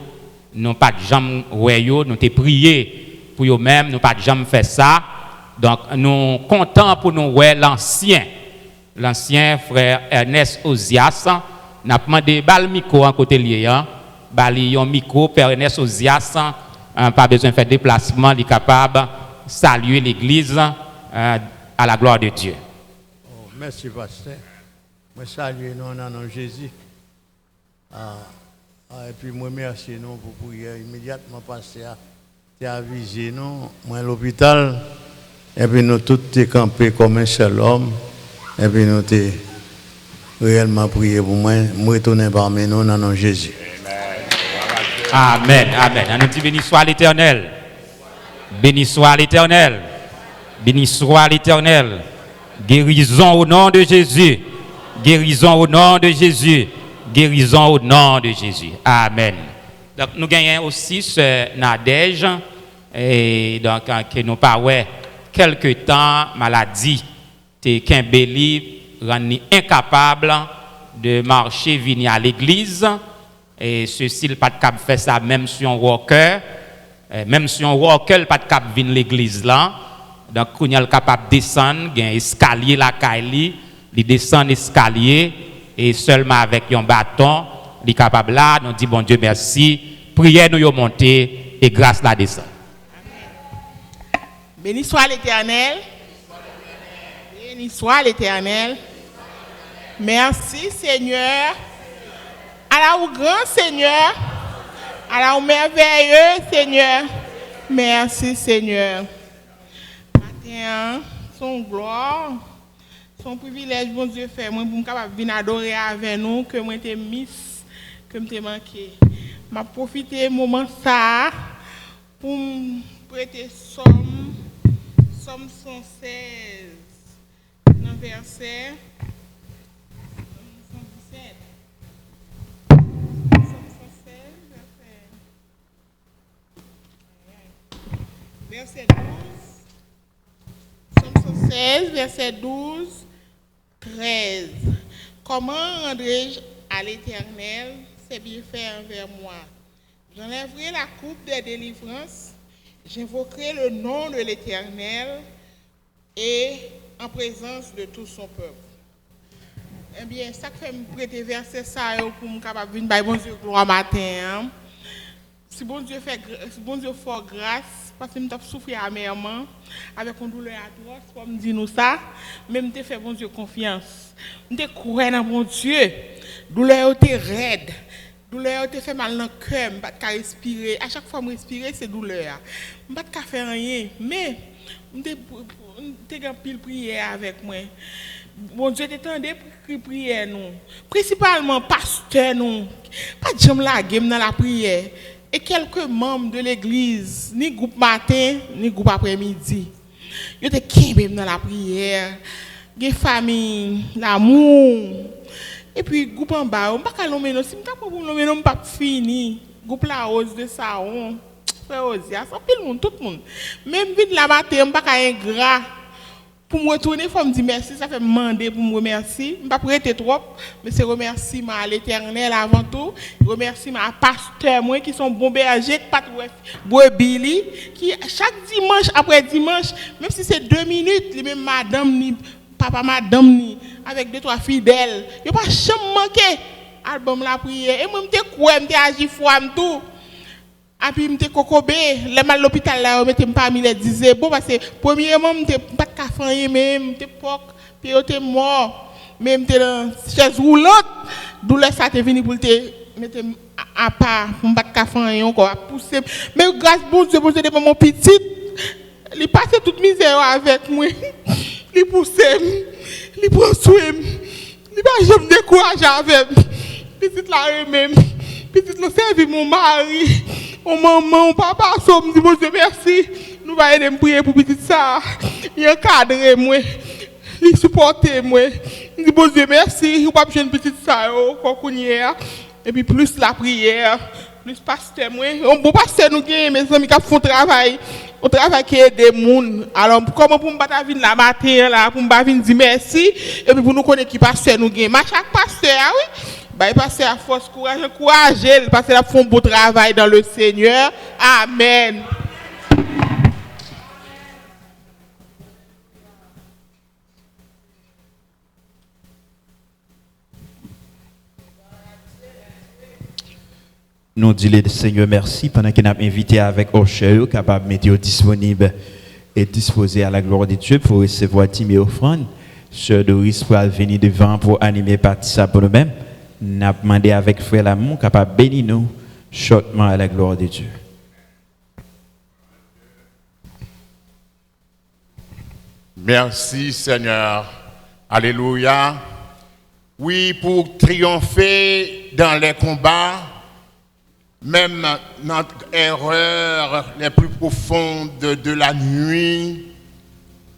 nous pas de jambes royaux, nous t'ai prié pour eux-mêmes, nous pas de jambes fait ça. Donc nous comptons pour nous voir l'ancien frère Ernest Ozias, n'a demandé bal micro en côté lié, bali un micro père Ernest Ozias, pas besoin de faire déplacement, il est capable de saluer l'église à la gloire de Dieu. Merci, pasteur. Je salue nous dans le nom de Jésus. Et puis, je remercie nous pour prier immédiatement, pasteur. Tu as avisé nous, moi à l'hôpital. Et puis, nous tous sommes campés comme un seul homme. Et puis, nous sommes réellement prié pour moi. Je retourne parmi nous dans le nom de Jésus. Amen. Amen. On nous dit béni soit l'Éternel. Béni soit l'Éternel. Béni soit l'Éternel. Guérison au nom de Jésus. Guérison au nom de Jésus. Guérison au nom de Jésus. Amen. Donc nous gagnons aussi ce Nadège et donc que nous parlons quelque temps maladie t'es Kimbeli rendu incapable de marcher venir à l'église et ceci le pas de cap faire ça même si on walker même si on walker pas de cap venir l'église là. Donc, quand il est capable de descendre, il y a un escalier la Kaili, il descend l'escalier et seulement avec un bâton, il est capable là, nous dit bon Dieu merci, prière nous monter et grâce la descend. Béni soit l'Éternel. Béni soit l'Éternel. Merci Seigneur. Alors grand Seigneur. Alors merveilleux Seigneur. Merci Seigneur. Son gloire, son privilège, bon Dieu fait, moi, pour capable venir adorer avec nous, que moi t'ai miss, que m'ai manqué. M'a profité moment ça pour prêter somme 116 dans verset 117. Verset 12. Somme 76, verset 12, 13. Comment rendrai-je à l'Éternel ses bienfaits envers moi? J'enlèverai la coupe des délivrances, j'invoquerai le nom de l'Éternel et en présence de tout son peuple. Eh bien, ça fait me prêter verset ça pour me capable venir by bon Dieu gloire matin. Si bon Dieu fait grâce parce que me t'a souffrir amèrement avec une douleur atroce comme dit nous ça, même te fait bon Dieu confiance. Me croire dans bon Dieu. Douleur était raide. Douleur te fait mal dans le cœur, pas de respirer. À chaque fois que je respire, c'est douleur. Je ne peux pas faire rien. Mais je suis en pile prière avec moi. Bon Dieu t'attendait pour prier nous. Principalement pasteur nous. Pas de jambe la game dans la prière. Et quelques membres de l'église, ni groupe matin, ni groupe après-midi. Ils étaient qui dans la prière. Des familles, l'amour. Et puis, groupe en bas, on ne peut pas l'ommer, si on ne peut pas fini. Groupe la rose de Saon, frère Osia, ça fait le monde, tout le monde. Même vite la matin, on ne peut pas ingrat. Pour me retourner, il faut me dire merci, ça fait me demander pour me remercier. Je ne peux pas prêter trop, mais c'est remerciement à l'Éternel avant tout. Remerciement à pasteur, moi qui sont bons bergers, qui pas brebis, qui chaque dimanche après dimanche, même si c'est 2 minutes, les mêmes madame ni papa madame ni avec 2-3 fidèles, yo pas jamais manqué album la prière et moi m'te quoi m'te agi foi tout et puis m'te kokobé les mal l'hôpital là m'te pas mis les disait bon parce que premièrement m'te pas de café même m'te poc puis j'étais mort même m'te dans chaise roulante douleur ça t'est venu pour te mettre à part pour pas de café encore pousser mais grâce bon Dieu de mon petit il passe toute misère avec moi. Il pousse, il prend soin, il va jamais décourager avec. Petite la même, petite le servir mon mari, mon maman, mon papa, ça me dit bon Dieu merci. Nous va aider me prier pour petite ça. Il encadre moi, il supporte moi. Il dit bon Dieu merci, ou pas jeune petite ça hier. Et puis plus la prière, plus pasteur moi. On bon pasteur nous gagne mes amis qui font travail. On travaille qui aide des gens. Alors, comment pour ne pas venir la matin, là, pour ne pas venir dire merci, et puis pour nous connaître qui pasteur nous gagne. Mais chaque pasteur, oui, bah, il passe à force, courage, parce qu'il a fait un beau travail dans le Seigneur. Amen. Nous disons le Seigneur merci pendant qu'il nous a invité avec Orchel, capable de mettre disponible et disposé à la gloire de Dieu pour recevoir 10 000 offrandes. Sœur Doris pour venir devant pour animer partie ça pour nous-mêmes. Nous avons demandé avec frère l'amour capable de bénir nous shortement à la gloire de Dieu. Merci Seigneur. Alléluia. Oui, pour triompher dans les combats, même notre erreur les plus profondes de la nuit,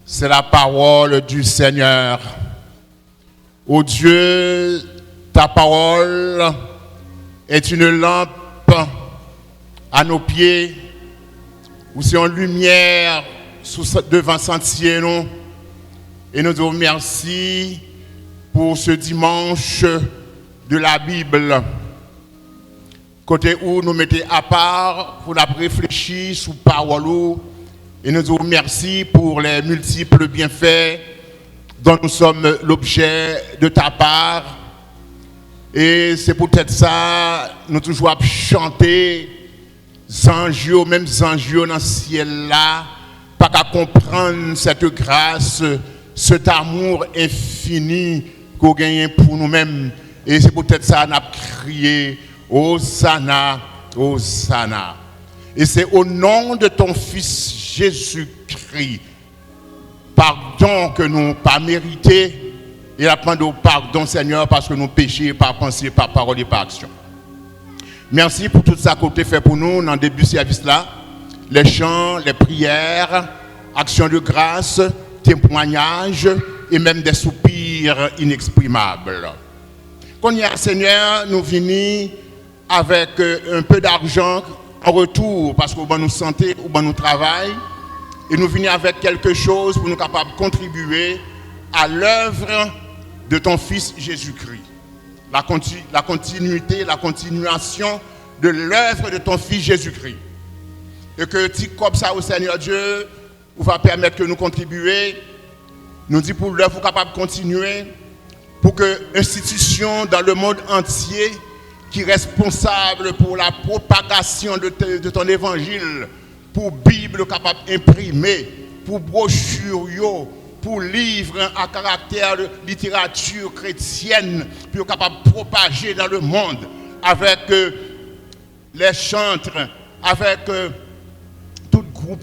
c'est la parole du Seigneur. Ô Dieu, ta parole est une lampe à nos pieds, ou c'est une lumière devant sentier nous. Et nous te remercions pour ce dimanche de la Bible. Côté où nous mettons à part pour la réfléchir sur parole et nous vous remercions pour les multiples bienfaits dont nous sommes l'objet de ta part. Et c'est peut-être ça, nous toujours chanter Zanjio, même Zanjio dans le ciel là, pas qu'à comprendre cette grâce, cet amour infini qu'on gagne pour nous-mêmes. Et c'est peut-être ça qu'on a crié. Hosanna, Hosanna. Et c'est au nom de ton Fils Jésus-Christ, pardon que nous n'avons pas mérité, et la demande pardon Seigneur parce que nous péchons par pensée, par parole et par action. Merci pour tout ça que tu as fait pour nous dans le début du service là, les chants, les prières, actions de grâce, témoignages et même des soupirs inexprimables. Quand il y a Seigneur, nous venons avec un peu d'argent en retour parce qu'on va nous santé, on va nous travail Et nous venons avec quelque chose pour nous capables de contribuer à l'œuvre de ton Fils Jésus-Christ. La continuité, la continuation de l'œuvre de ton Fils Jésus-Christ. Et que tu comme ça au Seigneur Dieu, on va permettre que nous contribuions. Nous dit pour l'œuvre capable de continuer, pour que l'institution dans le monde entier qui est responsable pour la propagation de ton évangile, pour Bible capable d'imprimer, pour brochure, pour livres à caractère de littérature chrétienne, pour capable de propager dans le monde avec les chantres, avec tout groupe,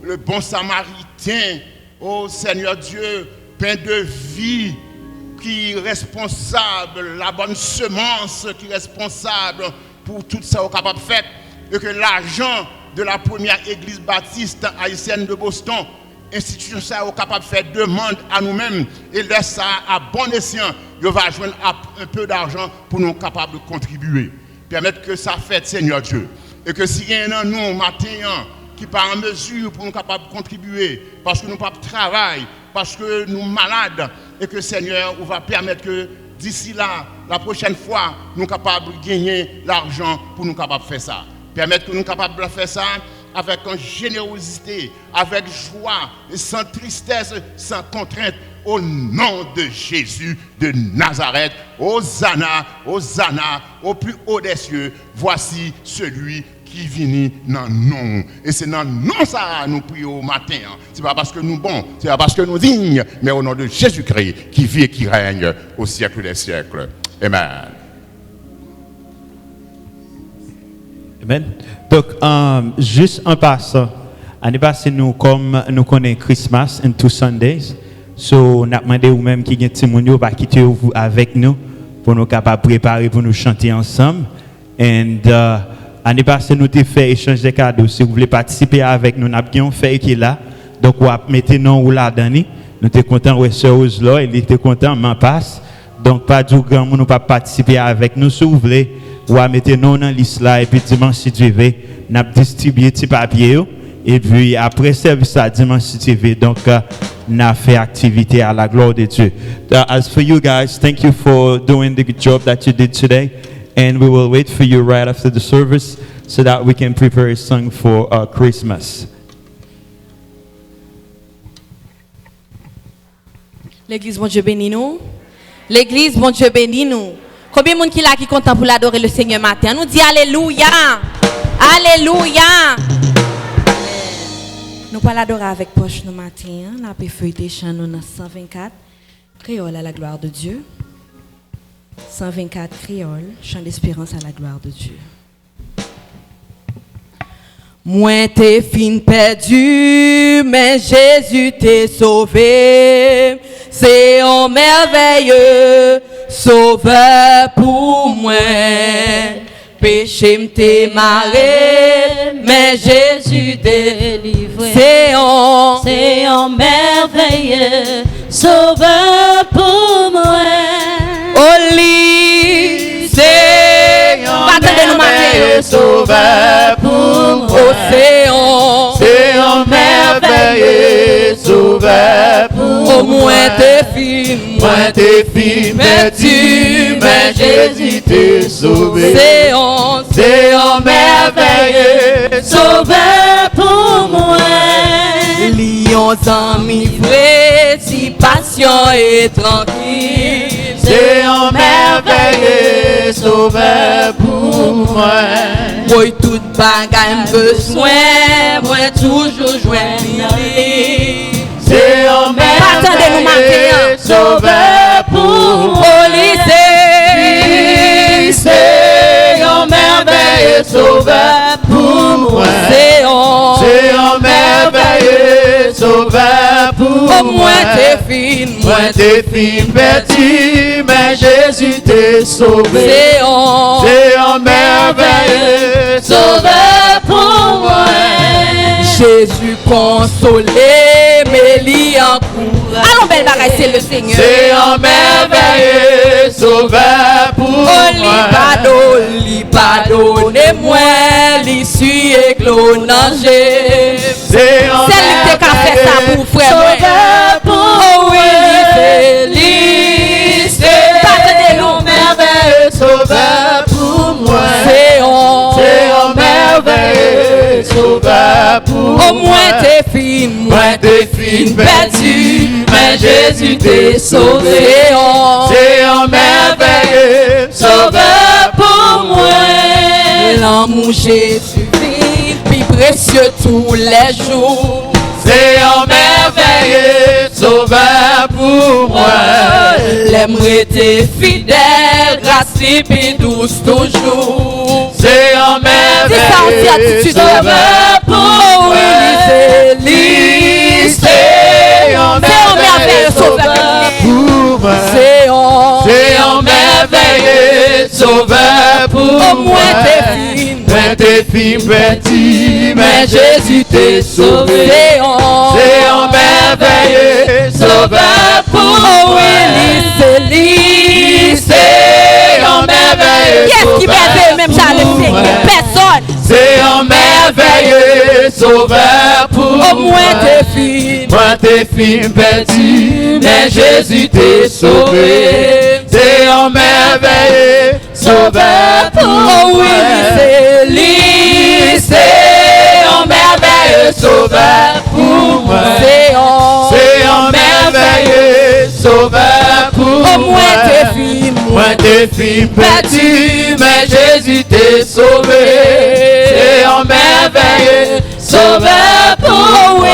le bon samaritain, oh Seigneur Dieu, pain de vie, qui est responsable, la bonne semence qui est responsable pour tout ça au capable de faire, et que l'argent de la première église baptiste haïtienne de Boston, institution ça est capable de faire demande à nous-mêmes et laisse ça à bon escient, il va joindre un peu d'argent pour nous capables de contribuer. Permettre que ça fait Seigneur Dieu. Et que si y a un nous matin qui pas en mesure pour nous capables de contribuer, parce que nous pas de travail, parce que nous malades, et que Seigneur, on va permettre que d'ici là, la prochaine fois, nous capables de gagner l'argent pour nous capables de faire ça. Permettre que nous capables de faire ça avec une générosité, avec joie, sans tristesse, sans contrainte, au nom de Jésus de Nazareth. Hosanna, Hosanna, au plus haut des cieux, voici celui qui vient dans nous. Et c'est dans nous ça nous prions au matin. Ce n'est pas parce que nous bons, ce n'est pas parce que nous dignes, mais au nom de Jésus-Christ qui vit et qui règne au siècle des siècles. Amen. Amen. Donc, juste en passant, l'année passée, nous, comme nous connaissons Christmas and 2 Sundays, so, nous avons demandé ou même qui est Timonio va quitter vous avec nous pour nous capables de préparer pour nous chanter ensemble. Et l'année passée, nous avons fait échange de cadeaux. Si vous voulez participer avec nous, nous avons fait qui est là. Donc, on va mettre nous là, Dani. Nous sommes contents de ce là. Il était content, m'en passe. Donc, pas du grand monde, nous pas participer avec nous. Si vous voulez, ou à mettre nous dans la liste là et puis dimanche si tu veux, nous avons distribué petit papier et puis après service à dimanche si tu veux, donc nous avons fait activité à la gloire de Dieu. As for you guys, thank you for doing the good job that you did today, and we will wait for you right after the service so that we can prepare a song for Christmas. L'église, bon Dieu bénit nous. L'église, bon Dieu bénit nous. Combien de monde qui là qui content pour l'adorer le Seigneur matin? Nous dit alléluia. Alléluia. Nous pas l'adorer avec poche nous matin, n'a pas feuilleté chant nous dans 124 créole à la gloire de Dieu. 124 créole, chant d'espérance à la gloire de Dieu. Moi t'es fin perdu, mais Jésus t'est sauvé. C'est un merveilleux sauveur pour moi. Péché m'était marré, mais Jésus délivré. C'est un merveilleux sauveur pour moi. Oh lit, c'est un merveilleux sauveur pour moi. C'est un merveilleux sauveur pour moi. Au moins t'es fin, perdu, mais Jésus t'est sauvé. C'est un merveilleux sauveur pour moi. Lions enivrés, si patient et tranquille. C'est un merveilleux sauveur pour moi. Moi tout bagaille besoin, moi toujours joindre. C'est un merveilleux sauveur pour moi. C'est un merveilleux sauveur pour moi. C'est un merveilleux sauveur pour moi. Moi t'es fin perdu, mais Jésus t'est sauvé. C'est un merveilleux sauveur pour moi. Jésus consolé, mais l'y encourage. Allons belle bagaille, c'est le Seigneur. C'est un merveilleux sauveur pour moi. Li pardonnez-moi, l'issue est glonagée. C'est un fait ça pour frère moi. Sauveur pour oui, Félix. Partez un merveilleux sauveur pour moi. C'est un merveilleux sauveur pour moi. Au moins t'es fine, moi t'es fine, perdu, mais Jésus t'est sauvé. C'est un merveilleux sauveur pour moi. L'amour Jésus vit, puis précieux tous les jours. C'est un merveilleux sauveur pour moi. L'aimerait t'es fidèle, grâce et douce toujours. C'est un merveilleux sauveur pour moi. Félix, c'est un merveilleux sauveur pour moi. C'est un merveilleux sauveur pour moi. Au moins t'es fine, t'es fine, petit, mais Jésus t'est sauvé. C'est un merveilleux sauveur pour moi. Félix, c'est un merveilleux sauveur. Qu'est-ce qui merveille même ça le Seigneur? Personne. C'est un merveilleux sauveur pour moi. Au moins t'es fine, moi t'es fine, petit, mais Jésus t'est sauvé. C'est un merveilleux sauveur pour moi. Félix, c'est un merveilleux sauveur pour moi. C'est un merveilleux sauveur pour moi. Au moins t'es fine, moi t'es fine, petit, mais Jésus t'est sauvé. C'est un merveilleux sauveur pour moi.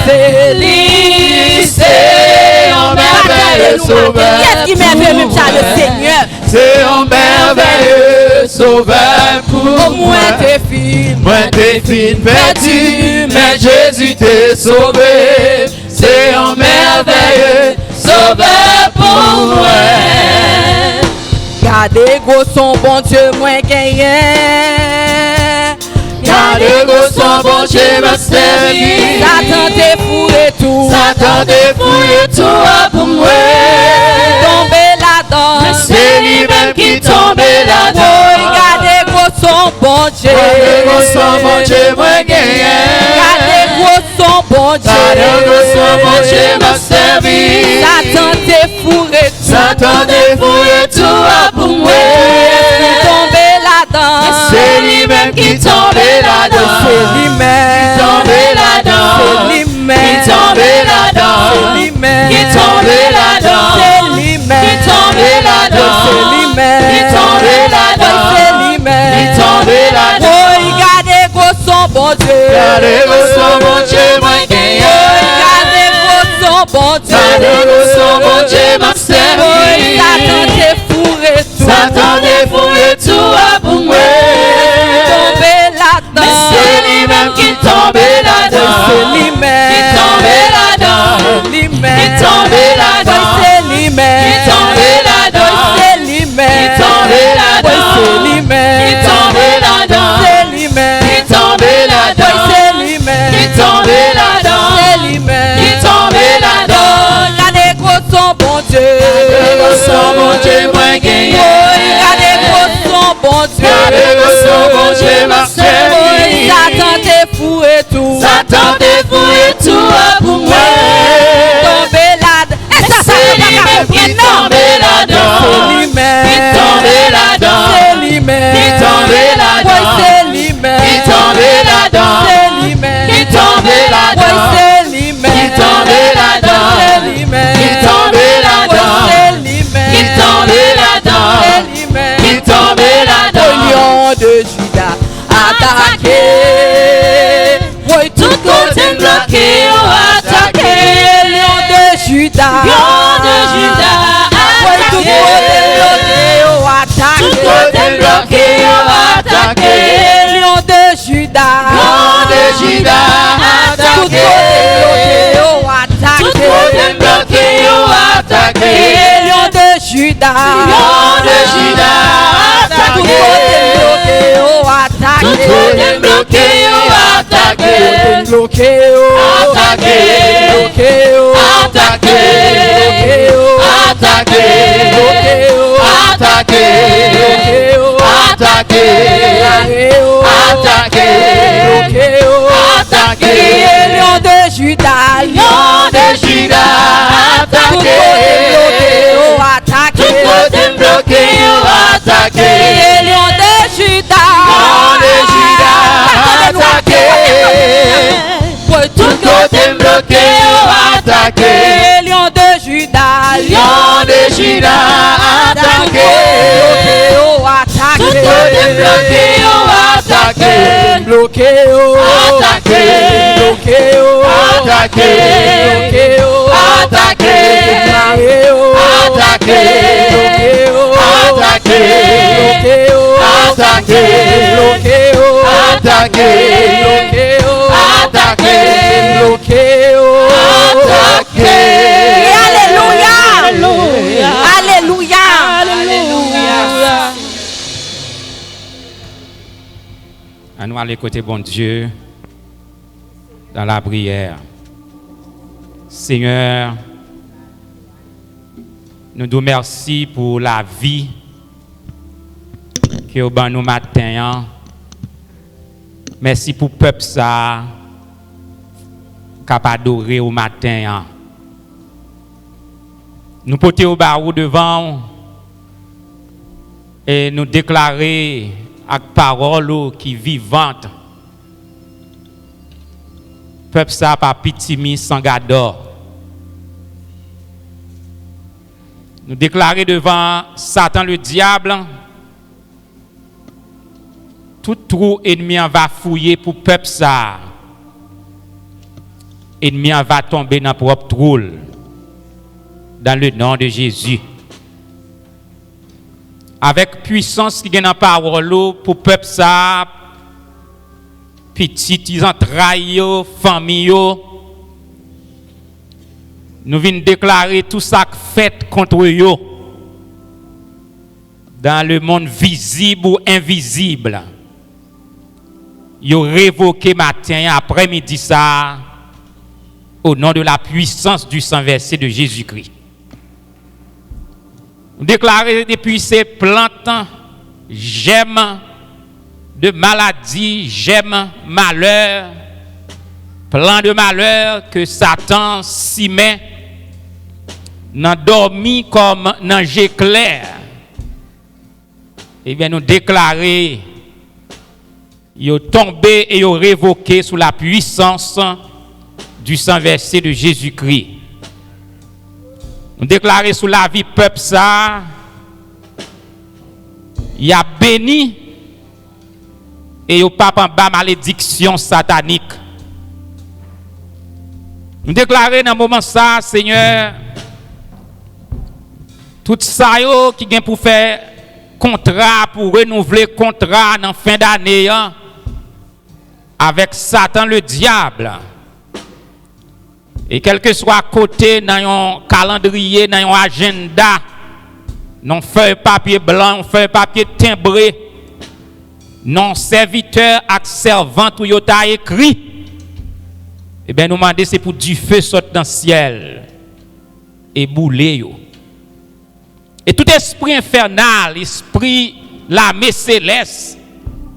Félix, c'est un merveilleux sauveur. Qu'est-ce qui merveille même ça le Seigneur? C'est un merveilleux sauveur pour moi. Au moins t'es fine, moi t'es fine, perdu, mais Jésus t'est sauvé. C'est un merveilleux sauveur pour moi. Gardez gros son bon Dieu moins gagné. Gardez gros son bon Dieu m'a servi. Satan t'es fourré tout. Satan t'es fourré tout pour moi. Tomber là-dedans. C'est lui-même qui tombe là-dedans. Gardez gros son bon Dieu. Gardez gros son bon Dieu moins gagné. Gardez gros son bon Dieu. Gardez gros son bon Dieu m'a servi. Satan t'es fourré tout. Satan t'es fourré tout pour moi. Tomber là-dedans. C'est lui-même qui tombe là-dedans. C'est lui-même qui tombe là-dedans. C'est lui-même qui tombe là-dedans. C'est lui-même qui tombe là-dedans. C'est lui-même qui tombe là-dedans. C'est lui-même qui tombe là-dedans. C'est lui-même qui tombe là-dedans. Oh, regardez gros son bon Dieu. Regardez gros son bon Dieu, moi gagné. Regardez gros son bon Dieu. Regardez gros son bon Dieu, m'a servi. Satan t'es fourré tout. Satan t'es fourré tout pour moi. Tomber là-dedans. C'est lui-même qui tombe là-dedans. C'est lui-même qui tombe là-dedans. C'est lui-même qui tombe là-dedans. C'est lui-même qui tombe là-dedans. C'est lui-même qui tombe là-dedans. C'est lui-même qui tombe là-dedans. C'est lui-même qui tombe là-dedans. C'est lui-même qui tombe là-dedans. C'est lui-même qui tombe là-dedans. Regardez gros son bon Dieu. Regardez gros son bon Dieu, moi gagné. Regardez gros son bon Dieu. Regardez gros son bon Dieu, m'a servi. Satan t'es fourré tout. Satan t'es fourré tout pour moi. Tomber là-dedans. Et ça c'est lui-même qui tombe là-dedans. C'est lui-même qui tombe là-dedans. C'est lui-même qui tombe là-dedans. C'est lui-même qui tombe là-dedans. C'est lui-même qui tombe là-dedans. C'est lui-même qui tombe là-dedans. C'est lui-même qui tombe là-dedans. C'est lui-même qui tombe là-dedans. C'est lui-même qui tombe là-dedans. Au lion de Judas attaqué. Oui, tout côté bloqué, attaqué. Lion de Judas. Lion de Judas. Oui, tout côté bloqué, attaqué. Tout côté bloqué, attaqué. Lion de Judas. Lion de Judas. Tout côté bloqué, attaqué. Tout côté bloqué, attaqué. Lion de Judas. Lion de Judas. Tout côté bloqué, attaqué. Tout côté bloqué, attaqué. Bloqué, attaqué. Bloqué, attaqué. Attaqué. Attaqué. Attaqué. Attaqué. Attaqué. Lion de Judas, lion de Judas, attaqué. Tout côté bloqué, attaqué. Lion de Judas, attaqué. Tout côté bloqué, attaqué. Lion de Judas, attaqué. Tout côté bloqué, attaqué. Bloqué, attaqué. Bloqué, attaqué. Bloqué, attaqué. Attaqué. Attaqué. Bloqué, attaqué. Bloqué, attaqué. Bloqué, attaqué. Bloqué, attaqué. Alléluia. Alléluia. Alléluia. À nous aller côté bon Dieu dans la prière. Seigneur, nous nous remercions pour la vie que vous nous matin. Merci pour le peuple ça capable d'adorer au matin. Nous portons au barreau devant et nous déclarer avec parole qui vivante. Peuple ça pas pitimi sans gador. Nous déclarer devant Satan le diable, tout trou ennemi va fouiller pour peuple ça. Ennemi va tomber dans propre trou dans le nom de Jésus. Avec puissance qui est dans la parole pour peuple ça, petits entrailles, famille, nous venons déclarer tout ça fait contre eux dans le monde visible ou invisible. Yo révoqué matin, après-midi ça, au nom de la puissance du sang versé de Jésus-Christ. Déclarer depuis ces plantes, j'aime de maladie, j'aime malheur, plan de malheur que Satan s'y met, n'a dormi comme dans jet clair. Eh bien, nous déclarer, ils tombé et ils révoqué sous la puissance du sang versé de Jésus-Christ. Nous déclarer sous la vie peuple ça, il a béni et il pas en bas malédiction satanique. Nous déclarer dans le moment ça, Seigneur, tout ça qui vient pour faire contrat, pour renouveler contrat dans fin d'année avec Satan le diable. Et quel que soit côté dans un calendrier, dans un agenda, non feuille papier blanc, feuille papier timbré, non serviteur et servant où il a écrit, eh bien nous demandons c'est pour du feu sorte dans le ciel et bouler yo. Et tout esprit infernal, esprit l'armée céleste,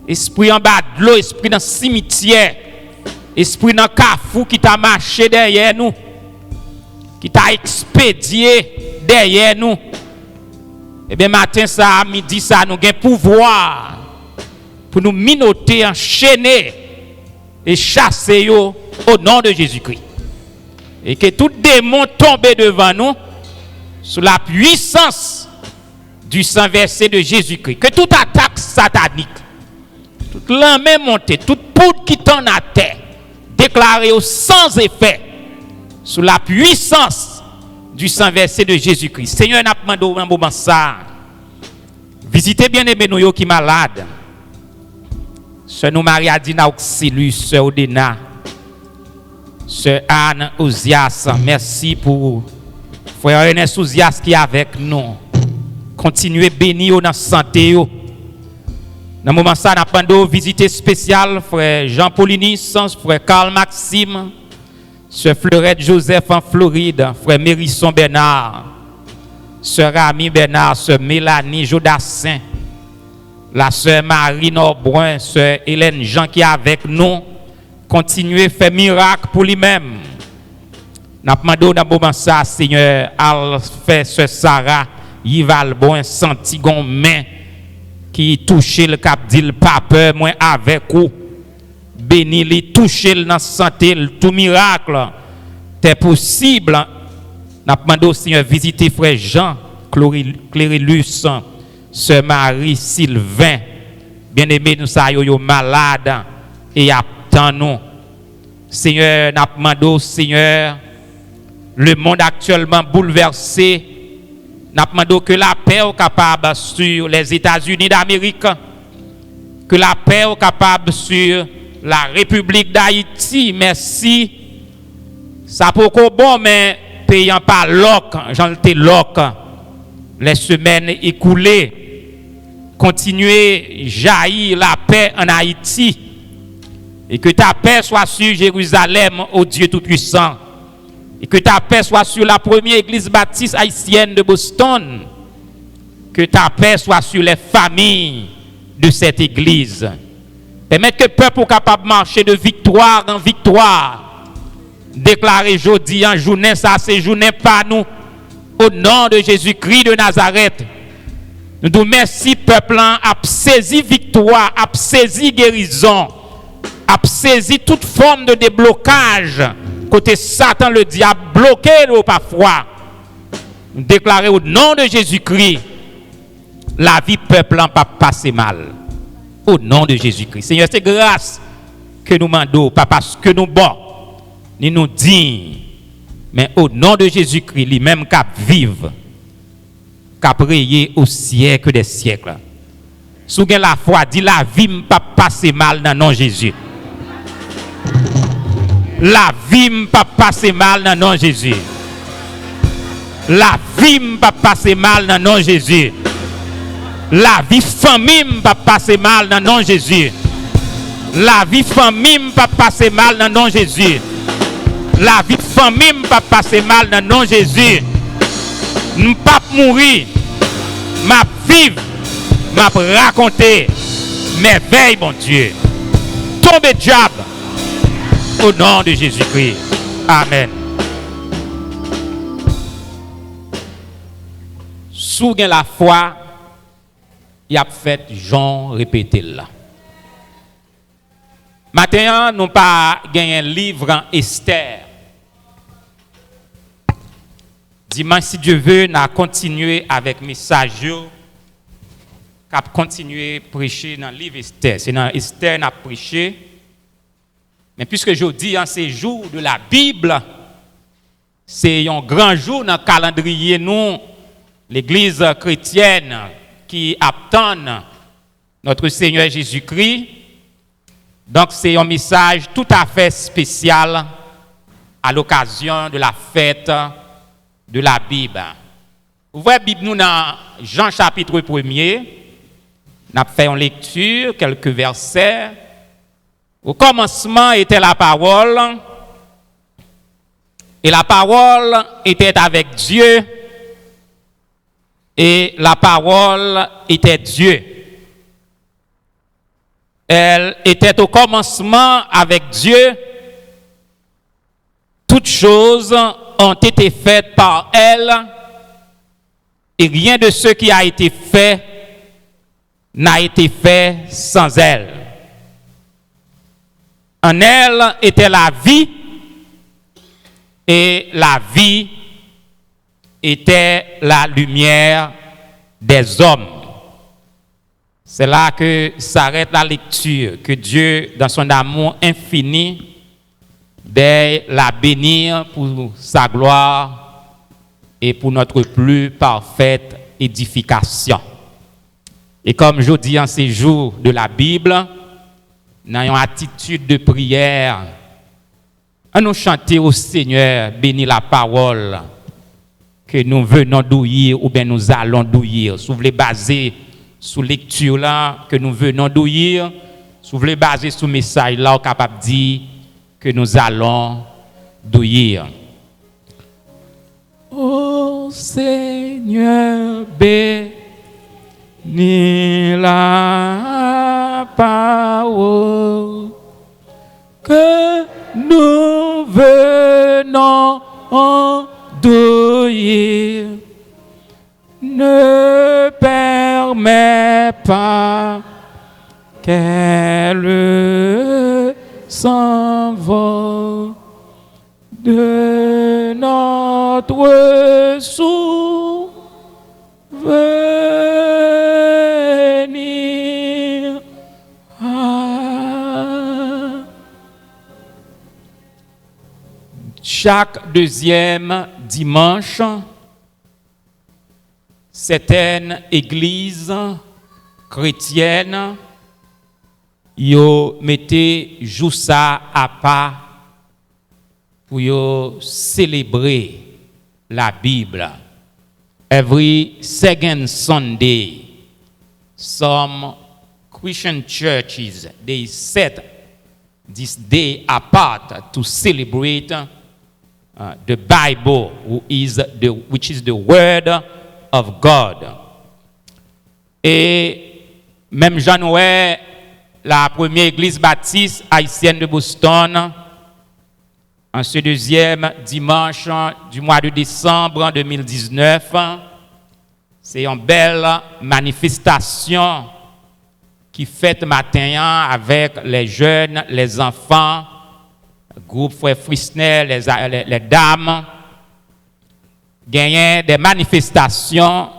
esprit en bas de l'eau, esprit dans le cimetière, esprit dans le cafou qui t'a marché derrière nous, qui t'a expédié derrière nous. Eh bien, matin, ça, à midi, ça, nous avons pouvoir pour nous minoter, enchaîner et chasser yo, au nom de Jésus-Christ. Et que tout démon tombe devant nous sous la puissance du sang versé de Jésus-Christ. Que toute attaque satanique, toute l'armée montée, toute poudre qui tombe à terre, déclarée sans effet sous la puissance du sang versé de Jésus-Christ. Seigneur, n'a pas demandé un moment ça. Visitez bien les nous qui malades. Sœur nous Marie Adina Auxilus, Sœur Odena, Sœur Anne Ouzias, merci pour frère Ernest Ouzias qui est avec nous. Continuez bénir dans la santé. Dans le moment ça, nous avons visite spéciale, frère Jean-Paulinis, frère Carl Maxime, sœur Fleurette Joseph en Floride, frère Mérisson Bernard, sœur Ami Bernard, sœur Mélanie Jodassin, la sœur Marie Norbrun, sœur Hélène Jean qui est avec nous, continuer à faire miracle pour lui-même. N'a pas demandé dans moment ça, Seigneur, à faire ce Sarah, il va le bon senti gon main qui touche le cap dit le pas peur moi avec vous. Béni li toucher dans santé tout miracle c'est possible. N'a pas demandé au Seigneur visiter frère Jean Clérillus, sœur Marie Sylvain. Bien-aimé nous ça yo malade et attend nous. Seigneur, n'a pas demandé au Seigneur le monde actuellement bouleversé, n'a pas demandé que la paix soit capable sur les États-Unis d'Amérique, que la paix soit capable sur la République d'Haïti. Merci. Ça peut être bon, mais payant pas loc, j'en étais loc. Les semaines écoulées, continuer jaillir la paix en Haïti. Et que ta paix soit sur Jérusalem, ô Dieu Tout-Puissant. Et que ta paix soit sur la première église baptiste haïtienne de Boston. Que ta paix soit sur les familles de cette église. Permettre que le peuple soit capable de marcher de victoire en victoire. Déclarer jeudi en journée, ça c'est journée par nous. Au nom de Jésus-Christ de Nazareth. Nous nous merci peuple a saisi victoire, a saisi guérison, a saisi toute forme de déblocage. Côté Satan, le diable bloqué parfois. Nous déclarer au nom de Jésus-Christ, la vie peuple n'a pas passé mal. Au nom de Jésus-Christ. Seigneur, c'est grâce que nous demandons, pas parce que nous bon, ni nous dignes, mais au nom de Jésus-Christ, lui-même qui vive, qui prié au siècle des siècles. Si vous avez la foi, dit la vie n'a pas passé mal dans le nom de Jésus. La vie n'a pas passé mal dans le nom de Jésus. La vie n'a pas passé mal dans le nom de Jésus. La vie famille n'a pas passé mal dans le nom de Jésus. La vie famille n'a pas passé mal dans le nom de Jésus. La vie famille n'a pas passé mal dans le nom de Jésus. Nous ne pas mourir. Ma vivre, m'a raconter merveille, mon Dieu. Tombe diable. Au nom de Jésus-Christ. Amen. Sous la foi, il a fait Jean répéter là. Maintenant, nous pas gagné un livre en Esther. Dimanche, si Dieu veut, nous continuer avec message, nous continuer à prêcher dans le livre Esther. C'est dans Esther que nous prêché. Mais puisque je dis en ces jours de la Bible, c'est un grand jour dans le calendrier, nous, l'Église chrétienne, qui attend notre Seigneur Jésus-Christ. Donc c'est un message tout à fait spécial à l'occasion de la fête de la Bible. Vous voyez la Bible nous dans Jean chapitre 1er. Nous avons fait une lecture, quelques versets. Au commencement était la parole, et la parole était avec Dieu, et la parole était Dieu. Elle était au commencement avec Dieu. Toutes choses ont été faites par elle, et rien de ce qui a été fait n'a été fait sans elle. En elle était la vie, et la vie était la lumière des hommes. C'est là que s'arrête la lecture, que Dieu, dans son amour infini, daigne la bénir pour sa gloire et pour notre plus parfaite édification. Et comme je dis en ces jours de la Bible, dans une attitude de prière, à nous chanter au Seigneur, bénis la parole que nous venons d'ouïr ou bien nous allons d'ouïr. Si vous voulez baser sur lecture là que nous venons d'ouïr, si vous voulez baser sur message là, capable de dire que nous allons d'ouïr. Ô Seigneur, bénis la parole que nous venons d'ouïr ne permet pas qu'elle s'envole de notre souvenir. Chaque deuxième dimanche, certaines églises chrétiennes yo mettez jour ça à part pour yo célébrer la Bible. Every second Sunday, some Christian churches they set this day apart to celebrate the Bible, which is the Word of God. Et même Jean-Noël, la première église baptiste haïtienne de Boston, en ce deuxième dimanche du mois de décembre 2019, c'est une belle manifestation qui fête matin avec les jeunes, les enfants, le groupe Frère Frisnel, les dames. Gagner des manifestations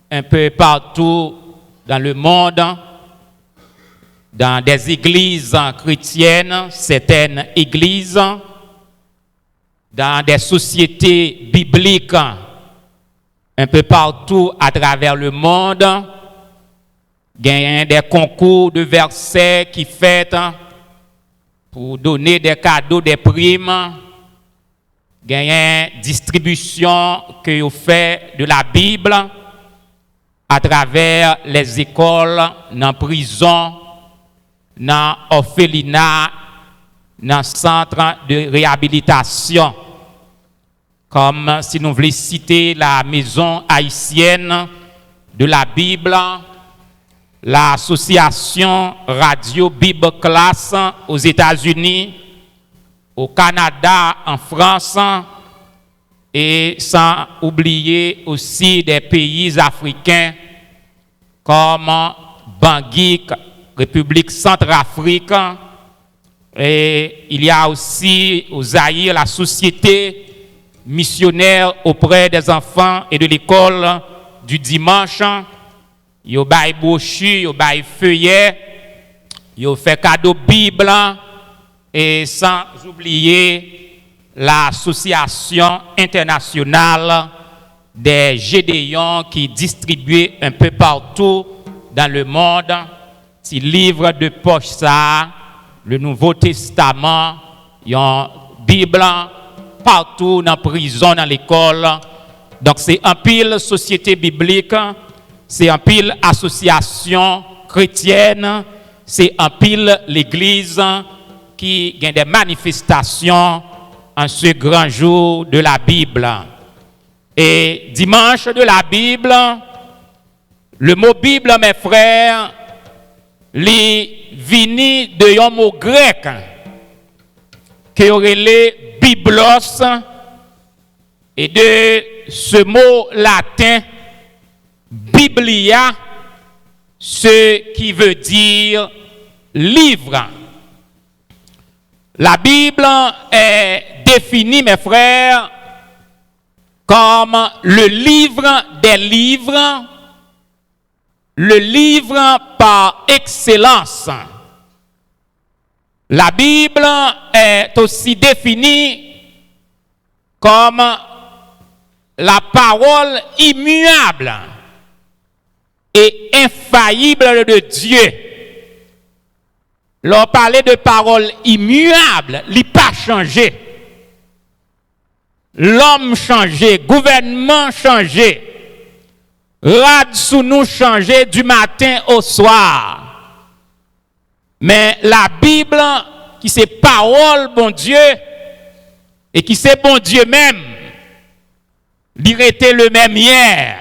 un peu partout dans le monde, dans des églises chrétiennes, certaines églises, dans des sociétés bibliques un peu partout à travers le monde. Gagner des concours de versets qui fêtent pour donner des cadeaux, des primes. Gagner distribution que vous faites de la Bible à travers les écoles, dans prison, dans orphelinat, dans centre de réhabilitation. Comme si nous voulons citer la maison haïtienne de la Bible, l'association Radio Bible Class aux États-Unis, au Canada, en France, et sans oublier aussi des pays africains comme Bangui, République Centrafrique, et il y a aussi au Zaïre la société missionnaire auprès des enfants et de l'école du dimanche. Yo bay brochure, yo bay feuillet, yo fait cadeau Bible, et sans oublier l'association internationale des Gédéons qui distribue un peu partout dans le monde ces livres de poche ça, le Nouveau Testament, une Bible partout dans la prison, dans l'école. Donc c'est un pile société biblique, c'est un pile association chrétienne, c'est un pile l'église qui gagne des manifestations en ce grand jour de la Bible. Et dimanche de la Bible, le mot Bible, mes frères, li vini de un mot grec qui aurait les biblos, et de ce mot latin biblia, ce qui veut dire livre. La Bible est définie, mes frères, comme le livre des livres, le livre par excellence. La Bible est aussi définie comme la parole immuable et infaillible de Dieu. L'on parlait de parole immuable, il n'a pas changé. L'homme changé, gouvernement changé, rad sous nous changé du matin au soir. Mais la Bible, qui c'est parole, bon Dieu, et qui c'est bon Dieu même, il était le même hier,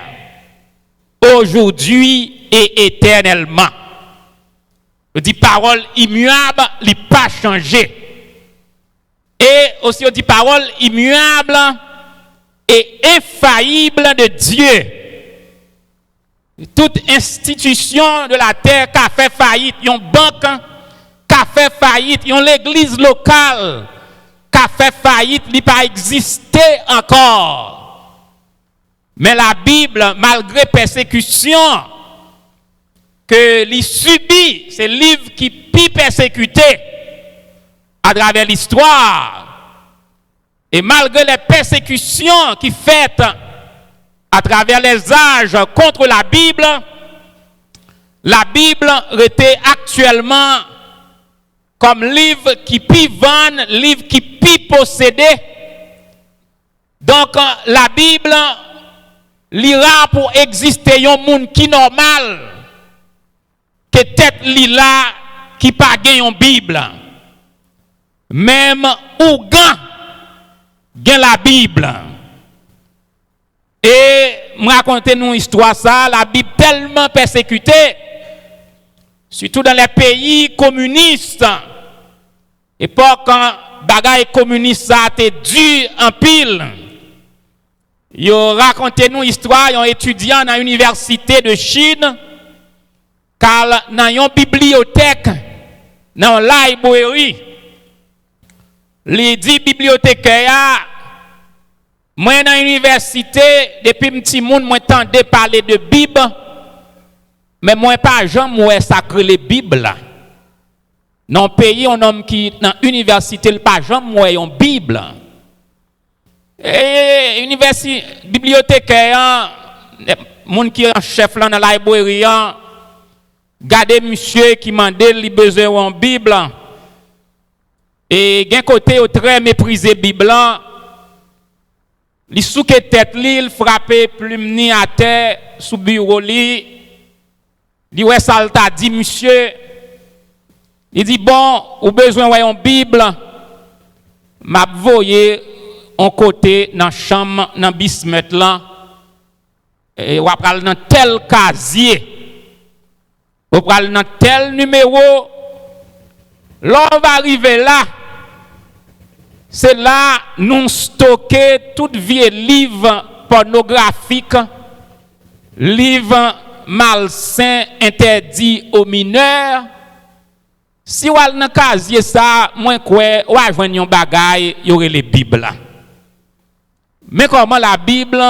aujourd'hui et éternellement. Je dis parole immuable, il n'a pas changé. Et aussi on dit parole immuable et infaillible de Dieu. Toute institution de la terre qui a fait faillite, une banque qui a fait faillite, une l'église locale qui a fait faillite, il n'a pas existé encore. Mais la Bible, malgré persécution que l'y subit, c'est le livre qui est persécuté à travers l'histoire. Et malgré les persécutions qui faites à travers les âges contre la Bible était actuellement comme livre qui peut vendre, livre qui peut posséder. Donc la Bible l'ira pour exister un monde qui normal que tête li là qui pas gagne une Bible. Même ou gagne la Bible. Et me raconter nous histoire ça, la Bible tellement persécutée, surtout dans les pays communistes. Époque quand bagaille communiste ça était dur en pile. Yo raconté nous histoire un étudiant dans l'université de Chine car dans une bibliothèque dans librairie les dit bibliothécaire moi dans l'université depuis petit monde moi tendais parler de Bible mais moi pas jamais moi sacré les Bible là. Dans pays un homme qui dans université il pas jamais moi une Bible. Et université bibliothécaire monde qui est en chef là dans la librairie gardez monsieur qui mandait li besoin en Bible et gen côté au très méprisé Bible li souke tête li il frappé plume ni à terre sous bureau li ouais ça t'a dit monsieur il dit bon ou besoin ouais en Bible m'a voyé en côté dans chambre dans bismet là et ou pral dans tel casier ou pral dans tel numéro l'on va arriver là c'est là nous stocker tout vieux livre pornographique livre malsain interdit aux mineurs si ou al dans casier ça moins quoi ou a joindre un bagaille y aurait les bibles là. Mais comment la Bible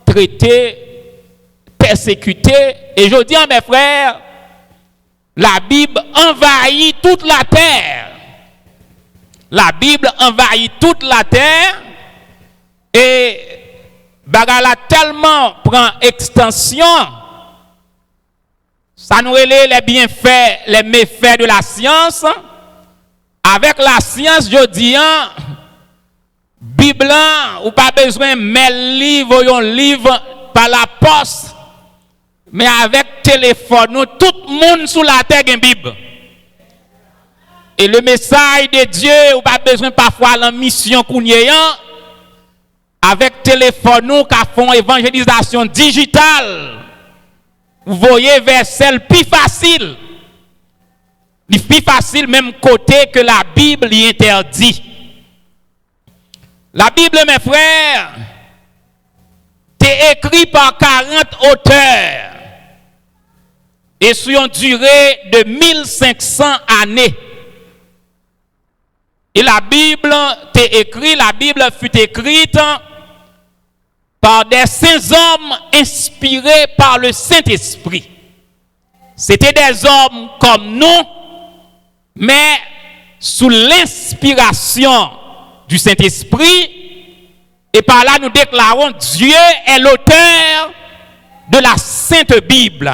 traitée, persécutée, et je dis à mes frères, la Bible envahit toute la terre. La Bible envahit toute la terre et bagala tellement prend extension, ça nous relève les bienfaits, les méfaits de la science. Avec la science, je dis, Bible, ou pas besoin de mettre un livre par la poste, mais avec téléphone, nous, tout le monde sous la terre a une Bible. Et le message de Dieu, ou pas besoin parfois la mission qu'on y a, avec téléphone, nous qui font évangélisation digitale, vous voyez verset le plus facile. Le plus facile, même côté que la Bible y interdit. La Bible, mes frères, est écrite par 40 auteurs et sur une durée de 1500 années. Et la Bible fut écrite par des saints hommes inspirés par le Saint-Esprit. C'était des hommes comme nous, mais sous l'inspiration du Saint-Esprit, et par là nous déclarons Dieu est l'auteur de la Sainte Bible.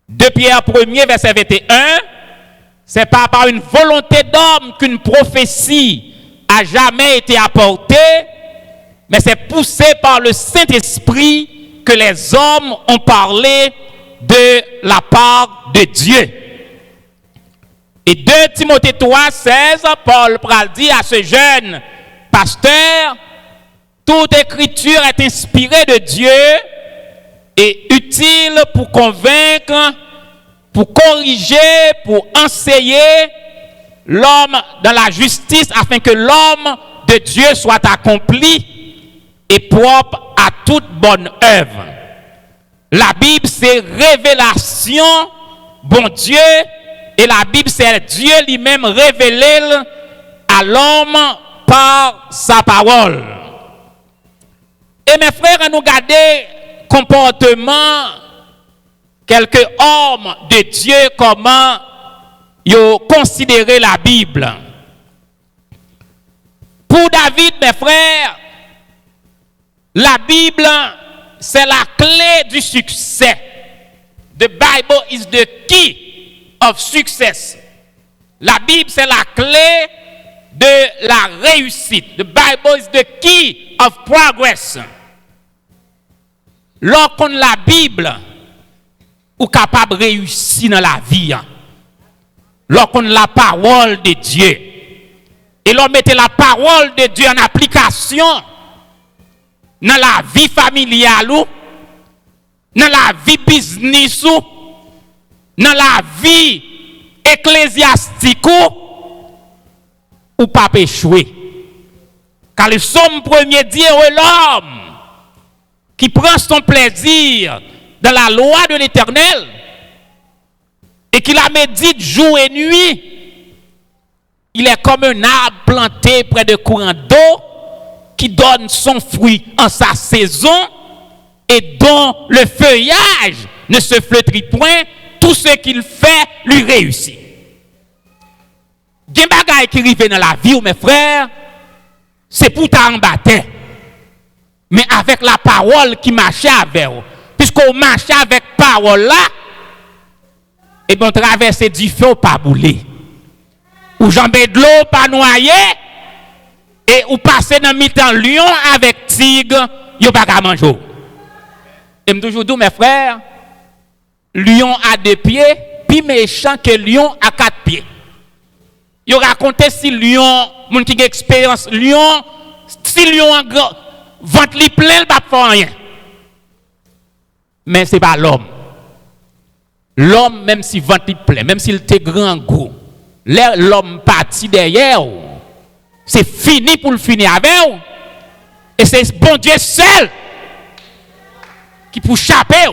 De Pierre 1er, verset 21, c'est pas par une volonté d'homme qu'une prophétie a jamais été apportée, mais c'est poussé par le Saint-Esprit que les hommes ont parlé de la part de Dieu. Et 2 Timothée 3, 16, Paul dit à ce jeune pasteur, toute écriture est inspirée de Dieu et utile pour convaincre, pour corriger, pour enseigner l'homme dans la justice afin que l'homme de Dieu soit accompli et propre à toute bonne œuvre. La Bible, c'est révélation, bon Dieu, et la Bible, c'est Dieu lui-même révélé à l'homme par sa parole. Et mes frères, nous garder comportement quelques hommes de Dieu, comment ils ont considéré la Bible. Pour David, mes frères, la Bible, c'est la clé du succès. The Bible is the key of success. La Bible, c'est la clé de la réussite. The Bible is the key of progress. Lorsqu'on a la Bible, ou capable de réussir dans la vie. Lorsqu'on a la parole de Dieu. Et l'on mette la parole de Dieu en application dans la vie familiale, dans la vie business, dans la vie ecclésiastique, ou pas échouer. Car le somme premier dit l'homme qui prend son plaisir dans la loi de l'Éternel et qui la médite jour et nuit, il est comme un arbre planté près de courants d'eau qui donne son fruit en sa saison et dont le feuillage ne se flétrit point, tout ce qu'il fait lui réussit. Des bagailles qui arrivent dans la vie, mes frères, c'est pour t'embattre. Mais avec la parole qui marchait avec vous, puisqu'on marche avec parole là, et bien on traverse du feu pas bouler. Ou jambes de l'eau pas noyer, et ou passer dans mi-temps lion avec tigre, yo pas qu'à manger. Et me toujours dis mes frères, lion à 2 pieds, plus méchant que lion à 4 pieds. Yo raconté si lion, moun qui a expérience lion, si lion en grand ventre li plein, il pas faire rien. Mais c'est pas l'homme. L'homme, même si ventre li plein, même s'il était grand gros, l'homme parti derrière, c'est fini pour le finir avec. Et c'est bon Dieu seul qui peut chapper.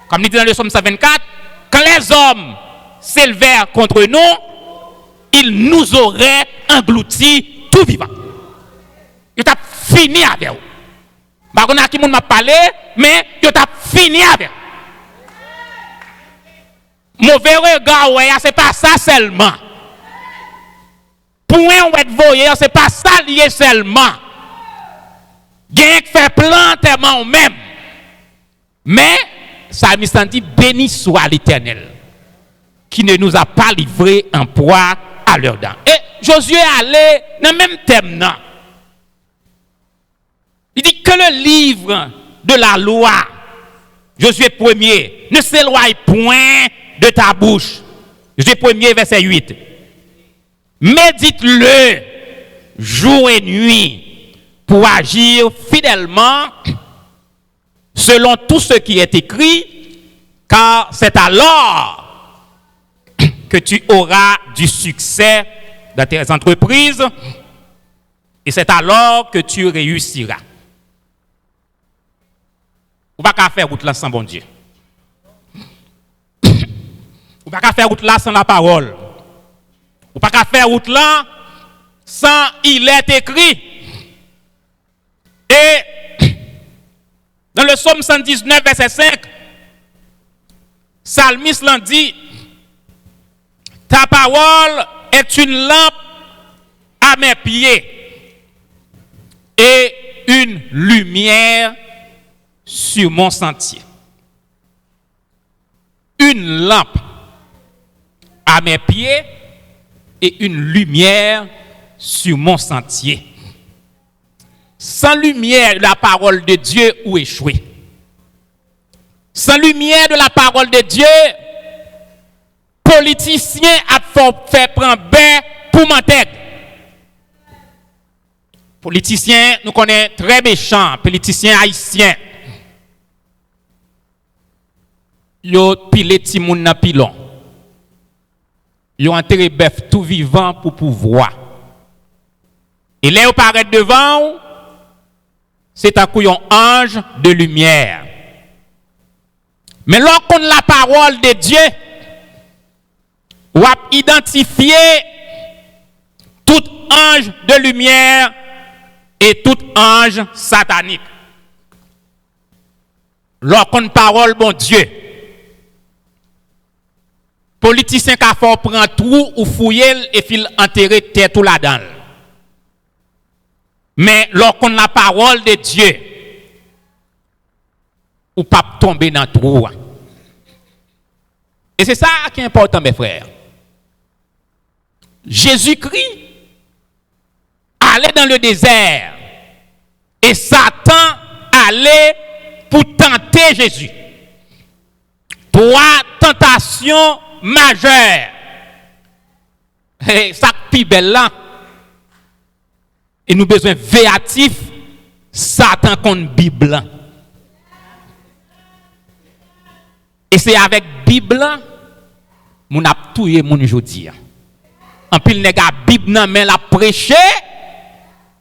Comme nous dit dans le psaume 124, quand les hommes s'élevèrent contre nous, ils nous auraient engloutis tout vivant. Ils ont fini avec vous. Bah, on a qui m'a parlé, mais ils ont fini avec vous. Mauvais regard, ouais, c'est pas ça seulement. Point où être voyé, c'est pas ça lié seulement. Gain fait plantement même. Mais, ça me dit, béni soit l'Éternel, qui ne nous a pas livré en proie à leurs dents. Et Josué allait dans le même thème, non? Il dit que le livre de la loi, Josué 1er, ne s'éloigne point de ta bouche. Josué 1er, verset 8. Médite-le jour et nuit pour agir fidèlement selon tout ce qui est écrit, car c'est alors que tu auras du succès dans tes entreprises et c'est alors que tu réussiras. Ou pas qu'à faire route là sans bon Dieu. Ou pas qu'à faire route là sans la parole. Ou pas qu'à faire route là sans il est écrit. Et dans le psaume 119, verset 5, Psalmiste l'en dit, ta parole est une lampe à mes pieds et une lumière sur mon sentier. Une lampe à mes pieds et une lumière sur mon sentier. Sans lumière de la parole de Dieu, où échouer? Sans lumière de la parole de Dieu, politicien a fait prendre bain pour mentir. Politicien, nous connaissons très méchant, politicien haïtien. Yo pile ti moun nan pilon. ils ont enterré bœuf tout vivant pour pouvoir. Et là, ils paraissent devant, c'est un couillon ange de lumière. Mais lorsqu'on a la parole de Dieu, on a identifié tout ange de lumière et tout ange satanique. Lorsqu'on parole, bon Dieu, politicien qui a fait prendre trou ou fouiller et fil enterrer terre tout là-dedans. Mais lorsqu'on a la parole de Dieu, ou pas tomber dans le trou. Et c'est ça qui est important, mes frères. Jésus-Christ allait dans le désert et Satan allait pour tenter Jésus. 3 tentations majeures. Et ça qui est belle là. Et nous avons besoin véatif Satan contre Bible. Et c'est avec Bible mon a touye mon jodi. En pile nèg a Bible nan men la prêcher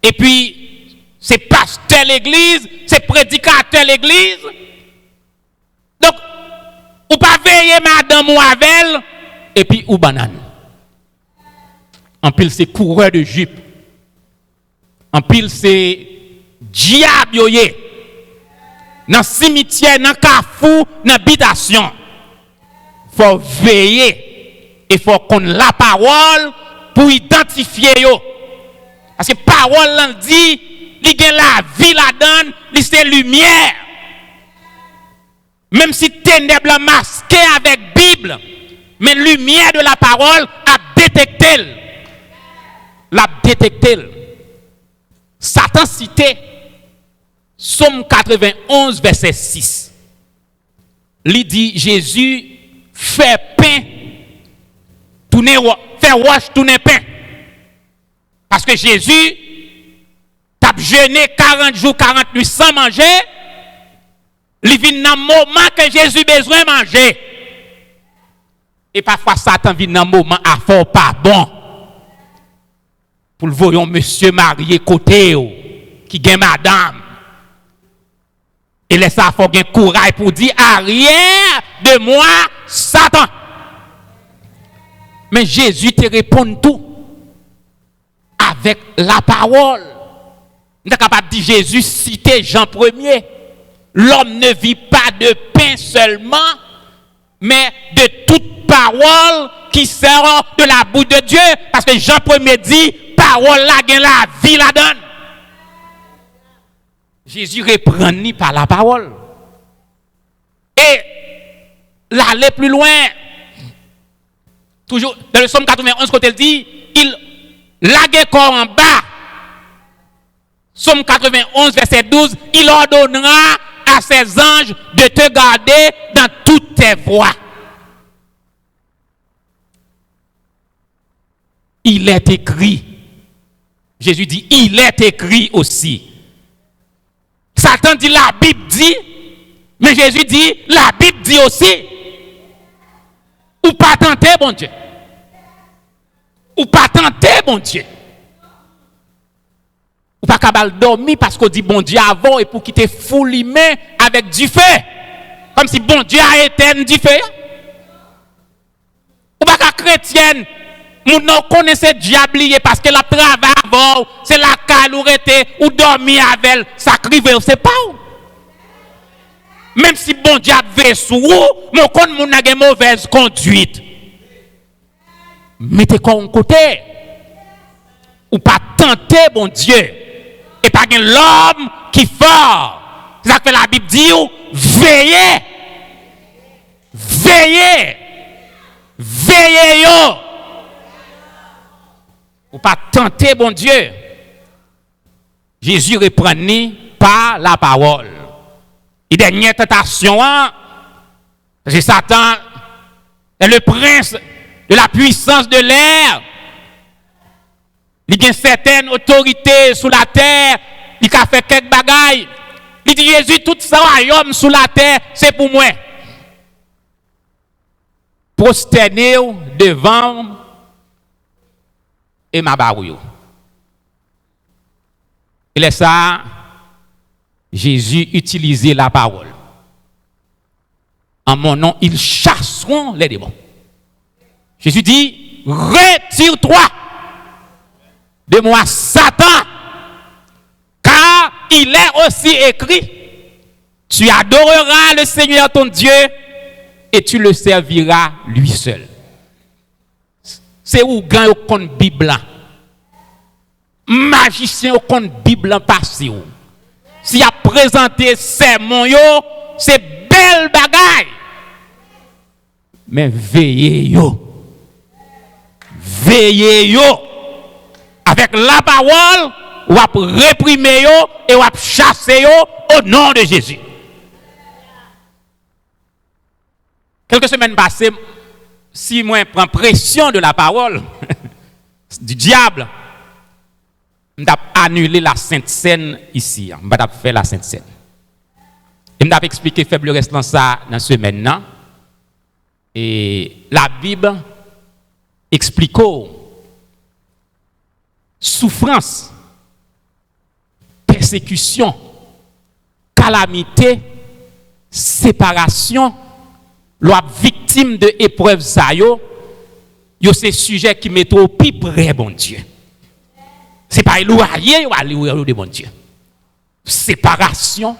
et puis c'est pasteur l'église, c'est prédicateur l'église. Donc ou pas veiller madame ou avec et puis ou banane. En pile c'est coureur de jupe. En pile c'est diable yoye. Dans cimetière, dans carrefour, dans habitation. Faut veiller et faut qu'on la parole pour identifier yo. Parce que parole là dit, il y a la vie là-dedans, il c'est lumière. Même si ténèbres la masqué avec Bible, mais lumière de la parole a détecté. L'a détecté. Satan cité Somme 91, verset 6. Il dit Jésus fait pain, fait roche, tourner pain. Parce que Jésus t'a jeûné 40 jours, 40 nuits sans manger. Il vient dans le moment que Jésus a besoin de manger. Et parfois Satan vient dans le moment à fort pas bon. Pour le voir monsieur marié côté qui gagne madame. Et laisse ça faut un courage pour dire arrière de moi Satan. Mais Jésus te répond tout avec la parole. On est capable de dire Jésus cité Jean 1er. L'homme ne vit pas de pain seulement, mais de toute parole qui sort de la bouche de Dieu. Parce que Jean 1er dit, parole la gagne la vie la donne. Jésus reprend ni par la parole. Et l'aller plus loin, toujours dans le Somme 91, quand il dit, il lague corps en bas. Somme 91, verset 12, il ordonnera à ses anges de te garder dans toutes tes voies. Il est écrit. Jésus dit, il est écrit aussi. Satan dit, la Bible dit, mais Jésus dit, la Bible dit aussi. Ou pas tenter, bon Dieu. Ou pas tenter, bon Dieu. Ou pas capable dormir parce qu'on dit bon Dieu avant et pour quitter foule main avec du feu. Comme si bon Dieu a éteint du feu. Ou pas qu'à chrétienne, nous ne connaissons diable parce que la travail avant, c'est la calourette ou dormir avec elle, ça crive, c'est pas où. Même si bon Dieu a veillé sur vous, mon compte mon a une mauvaise conduite. Mettez quoi en côté. Ou pas tenter bon Dieu. Et pas l'homme qui fort. C'est ça que la Bible dit, veillez. Veillez. Veillez yo. Ou pas tenter bon Dieu. Jésus reprend par la parole. Et dernière tentation, c'est Satan est le prince de la puissance de l'air. Il y a une certaine autorité sous la terre. Il a fait quelques bagailles. Il dit Jésus, tout ça, royaume sous la terre, c'est pour moi. Prosterner devant et ma barouille. Et là ça, Jésus utilisait la parole. En mon nom, ils chasseront les démons. Jésus dit, retire-toi de moi, Satan, car il est aussi écrit, tu adoreras le Seigneur ton Dieu et tu le serviras lui seul. C'est où gagne au compte Bible. Magicien au compte Bible passé. Si a présenté sermon yo, c'est belle bagaille. Mais veillez yo. Veillez yo. Avec la parole, ou à réprimer yo et ou à chasser yo au nom de Jésus. Quelques semaines passées, si moi prends pression de la parole du diable, je vais annuler la Sainte Seine ici. Je vais faire la Sainte Seine. Et je vais expliquer faible restant ça dans ce semaine. Et la Bible explique souffrance, persécution, calamité, séparation, la victime de épreuves ça yo c'est sujet qui met au plus près bon Dieu. C'est pas éloigné de bon Dieu. Séparation,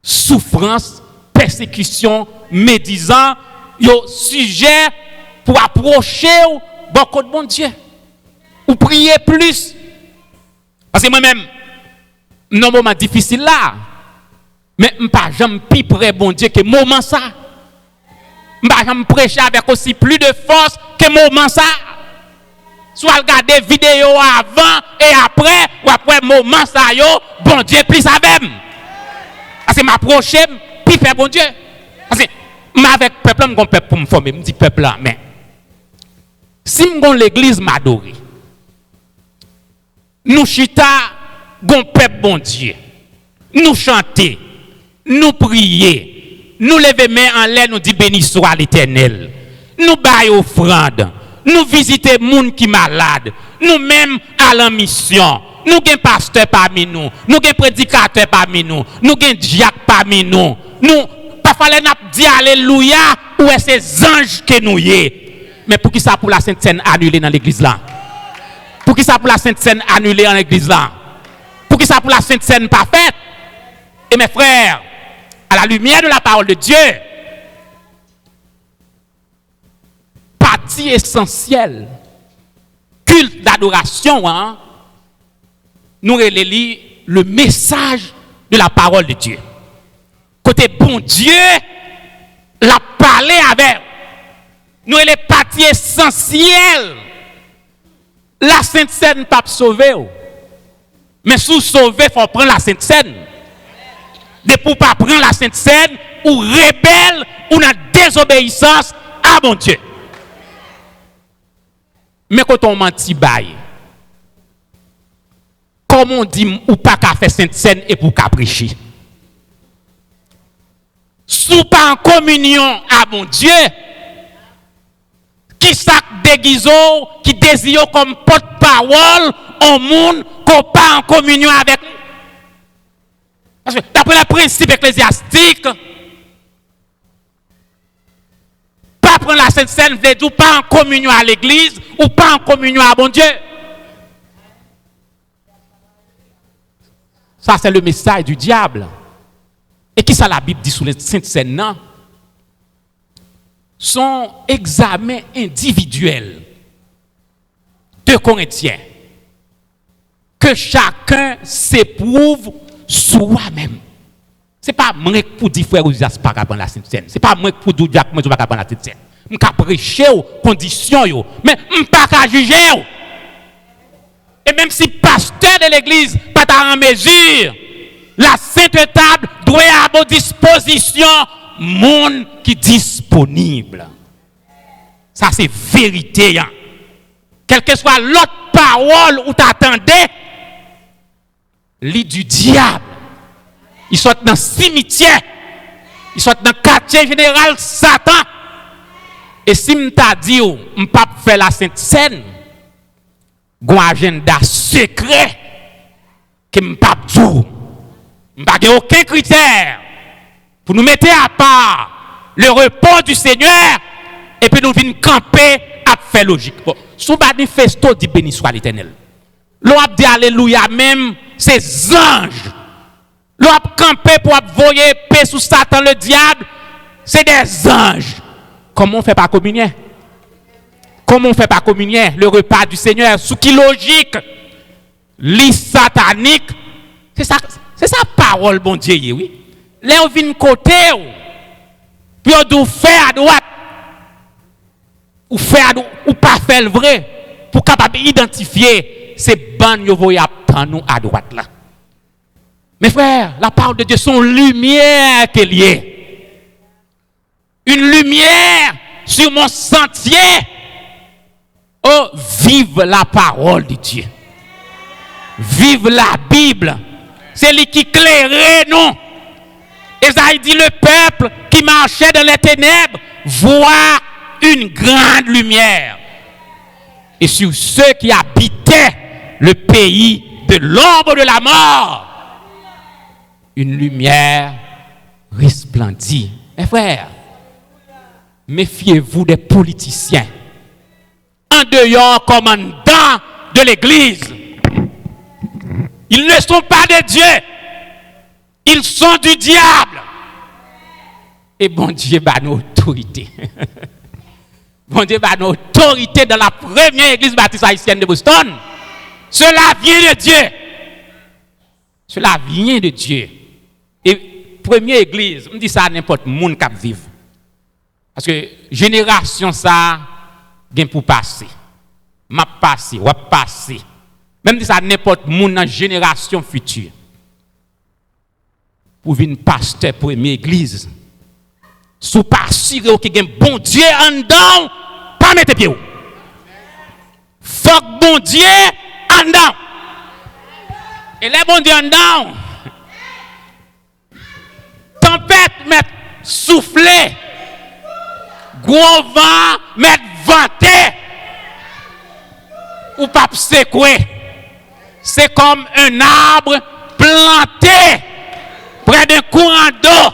souffrance, persécution, médisant, yo sujet pour approcher beaucoup de bon Dieu. Ou prier plus. Parce que moi-même, dans un moment difficile là, mais je ne pas jamais plus près bon Dieu que moment ça. Je ne pas jamais prêcher avec aussi plus de force que moment ça. Soit regarder vidéo avant et après, ou après moment ça yo, bon Dieu plus avec. Parce que m'approcher, plus faire bon Dieu. Parce que avec peuple, je peuple pour me former, je dis peuple là, mais si je l'église m'adore, nous chita, gon peuple bon Dieu, nous chanter, nous prier, nous lever main en l'air, nous dire béni soit l'Éternel, nous bailler offrande, nous visiter moun qui malade, nous même à la mission, nous gen pasteur parmi nous, nous gen prédicateur parmi nous, nous gen diacre parmi nous, nous parfois les n'a dit alléluia ou est ces anges que nous y. Mais pour qui ça pour la Sainte Seine annulée dans l'église là? Pour qui ça pour la Sainte Seine annulée dans l'église là? Pour qui ça pour la Sainte Seine pas faite? Et mes frères, à la lumière de la parole de Dieu, partie essentielle, culte d'adoration, hein, nous relayons le message de la parole de Dieu. Côté bon Dieu, la parler avec nous, les parties essentielles. La Sainte Seine pas sauver. Mais sous sauver, il faut prendre la Sainte Seine. De pour pas prendre la Sainte Seine, ou rebelle, ou dans désobéissance à bon Dieu. Mais quand on menti bail, comme on dit, ou pas qu'à faire Sainte Seine et pour qu'à prêcher. Sous pas en communion à mon Dieu, qui sac déguiso, qui désire comme porte-parole au monde, qu'on pas en communion avec lui. Parce que d'après les principes ecclésiastiques, pas prendre la Sainte Seine veut dire pas en communion à l'église ou pas en communion à bon Dieu. Ça, c'est le message du diable. Et qui ça la Bible dit sur les Sainte Seine, non? Son examen individuel. 2 Corinthiens. Que chacun s'éprouve soi-même. Ce n'est pas moi pour dire frère ou c'est pas capable la Sainte Seine. Ce n'est pas moi pour dire que je ne pas capable la Sainte Seine. Je peux prêcher aux conditions, mais je ne peux pas juger. Et même si pasteur de l'église pas en mesure, la sainte table doit avoir à disposition monde qui est disponible. Ça c'est vérité. Hein. Quelle que soit l'autre parole où tu attendais, lit du diable. Ils sont dans le cimetière. Ils sont dans le quartier général Satan. Et si m'ta dit ou m'pa faire la Sainte Seine, gon agenda secret que m'pa dou. M'pa gen aucun critère pour nous mettre à part le repos du Seigneur et puis nous venir camper à faire logique. Bon, sous manifesto dit béni soit l'Éternel. L'on a dit alléluia même ces anges. L'on a campé pour voyer paix sous Satan le diable, c'est des anges. Comment on fait pas communier? Comment on fait pas communier le repas du Seigneur sous qui logique? Lit satanique. C'est ça parole bon Dieu oui. Là on vient côté puis on doit faire à droite ou faire à droite, ou pas faire le vrai pour capable identifier ces bandes yo voya prendre nous à droite là. Mes frères, la parole de Dieu son lumière qu'elle est. Une lumière sur mon sentier. Oh, vive la parole de Dieu. Vive la Bible. C'est lui qui éclairait nous. Esaïe dit le peuple qui marchait dans les ténèbres voit une grande lumière. Et sur ceux qui habitaient le pays de l'ombre de la mort, une lumière resplendit. Mes frères, méfiez-vous des politiciens. En dehors comme en dedans de l'église. Ils ne sont pas de Dieu. Ils sont du diable. Et bon Dieu bat nos autorités. Bon Dieu bat nos autorités dans la première église baptiste haïtienne de Boston. Cela vient de Dieu. Cela vient de Dieu. Et première église, on dit ça à n'importe monde qui vive. Parce que génération ça gain pour passer. M'a passé, ou passer. Même dit ça à n'importe monde dans génération future. Pour venir pasteur première église. Sous pas assuré que gain bon Dieu en dedans, pas mettre pied. Faut que bon Dieu en dedans. Et les bon Dieu en dedans. Tempête met souffler. Gros vent met vanter. Ou pas secouer. C'est comme un arbre planté près d'un courant d'eau.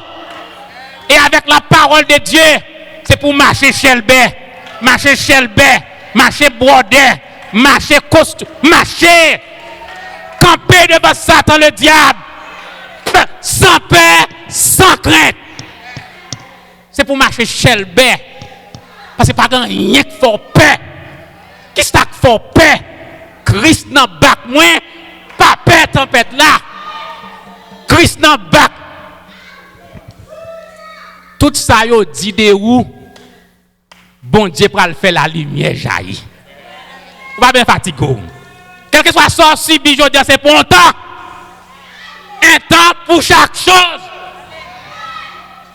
Et avec la parole de Dieu, c'est pour marcher chelbé, marcher chelbé, marcher brodé, marcher costaud, marcher camper devant Satan le diable. Sans peur, sans crainte. C'est pour marcher chelbé. Parce que pas grand rien qui faut peur. Qui c'est qui faut peur? Christ n'a pas moins, pas peur tempête là. Christ n'a pas. Tout ça yo dit de où bon Dieu pour le faire la lumière jaillit. Ou pas bien fatigué. Quel que soit sorti bijou c'est pour un temps. Un temps pour chaque chose.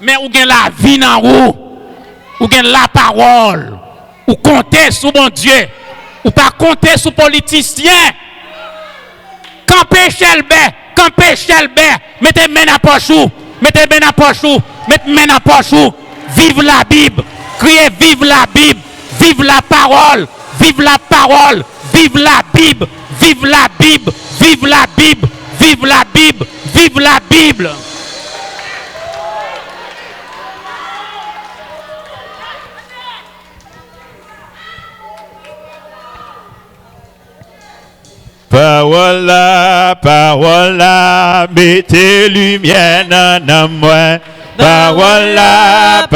Mais ou gen la vie dans ou gen la parole, ou compter sur bon Dieu, ou pas compter sur politicien. Campez chelbé, mettez main à poche ou, mettez main à poche ou, mettez main à poche ou. Vive la Bible, criez vive la Bible, vive la parole, vive la parole, vive la Bible, vive la Bible, vive la Bible, vive la Bible, vive la Bible. Parole là, mettez lumière dans moi. Parole là,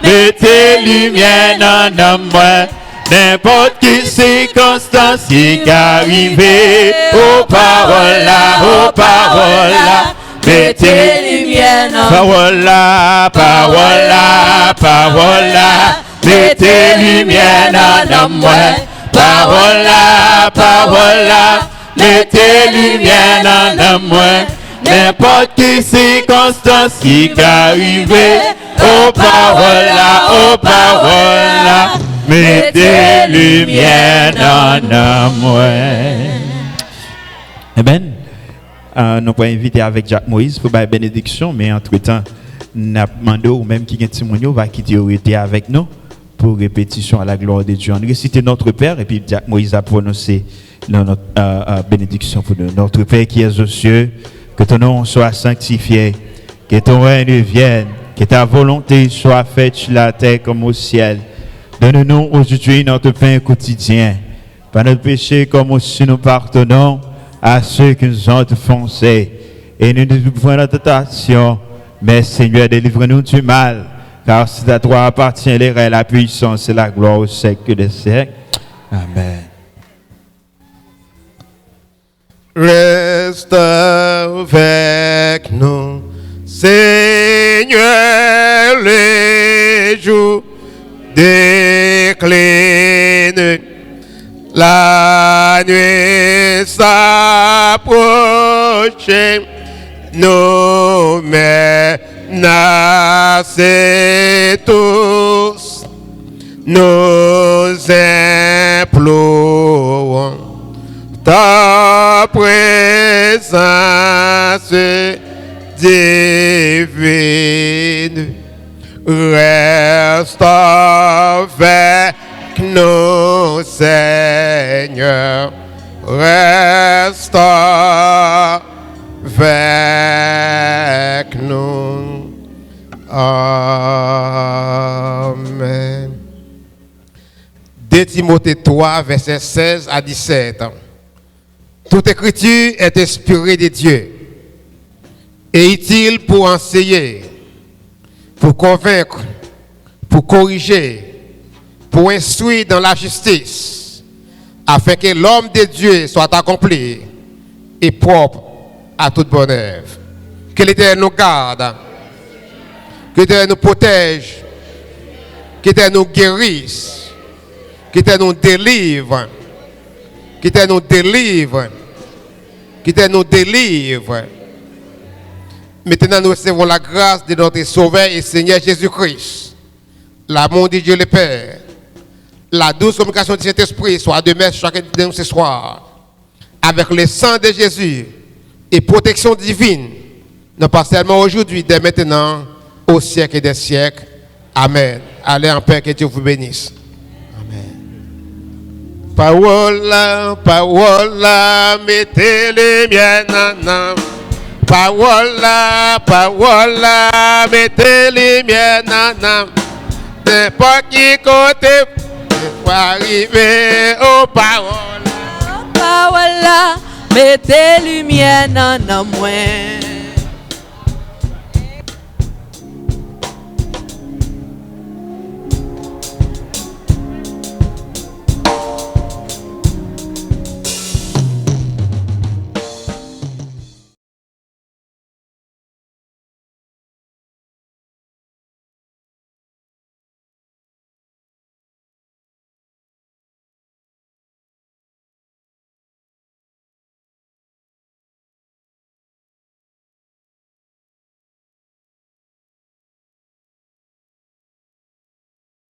mettez lumière dans moi. N'importe quelle circonstance qui arrive, oh parole là, mettez lumière dans moi. Parole là, mettez lumière dans moi. Parole là, mettez lumière dans moi. N'importe quelle circonstance qui arrive, oh parole là, mettez lumière dans moi. Eh bien, nous pouvons inviter avec Jacques Moïse pour la bénédiction, mais entre-temps, n'a demandé ou même qui est témoigné va quitter avec nous pour répétition à la gloire de Dieu. On récite notre Père et puis Moïse a prononcé notre bénédiction pour nous. Notre Père qui es aux cieux, que ton nom soit sanctifié, que ton règne vienne, que ta volonté soit faite sur la terre comme au ciel. Donne-nous aujourd'hui notre pain quotidien. Pas notre péché comme aussi nous pardonnons à ceux qui nous ont offensés. Et ne nous point dans tentation, mais Seigneur, délivre-nous du mal. Car c'est à toi appartient les règnes, la puissance et la gloire au siècle des siècles. Amen. Reste avec nous, Seigneur, les jours déclinent. La nuit s'approche, nous menacés tous, nous implorons ta présence divine. Reste avec nous, Seigneur, reste avec nous. Amen. 2 Timothée 3, versets 16 à 17. Toute écriture est inspirée de Dieu et utile pour enseigner, pour convaincre, pour corriger, pour instruire dans la justice, afin que l'homme de Dieu soit accompli et propre à toute bonne œuvre. Que l'Éternel nous garde, que l'Éternel nous protège, que l'Éternel nous guérisse, que l'Éternel nous délivre, que l'Éternel nous délivre, que l'Éternel nous délivre. Maintenant, nous recevons la grâce de notre Sauveur et Seigneur Jésus-Christ, l'amour de Dieu le Père, la douce communication du Saint-Esprit soit demeure chacun de nous ce soir, avec le sang de Jésus et protection divine, non pas seulement aujourd'hui, dès maintenant, au siècle des siècles. Amen. Allez en paix, que Dieu vous bénisse. Amen. Parole, mettez les miennes en parole, mettez les miennes en n'importe qui côté. Pour arriver aux paroles. Paroles, mettez lumière dans moi.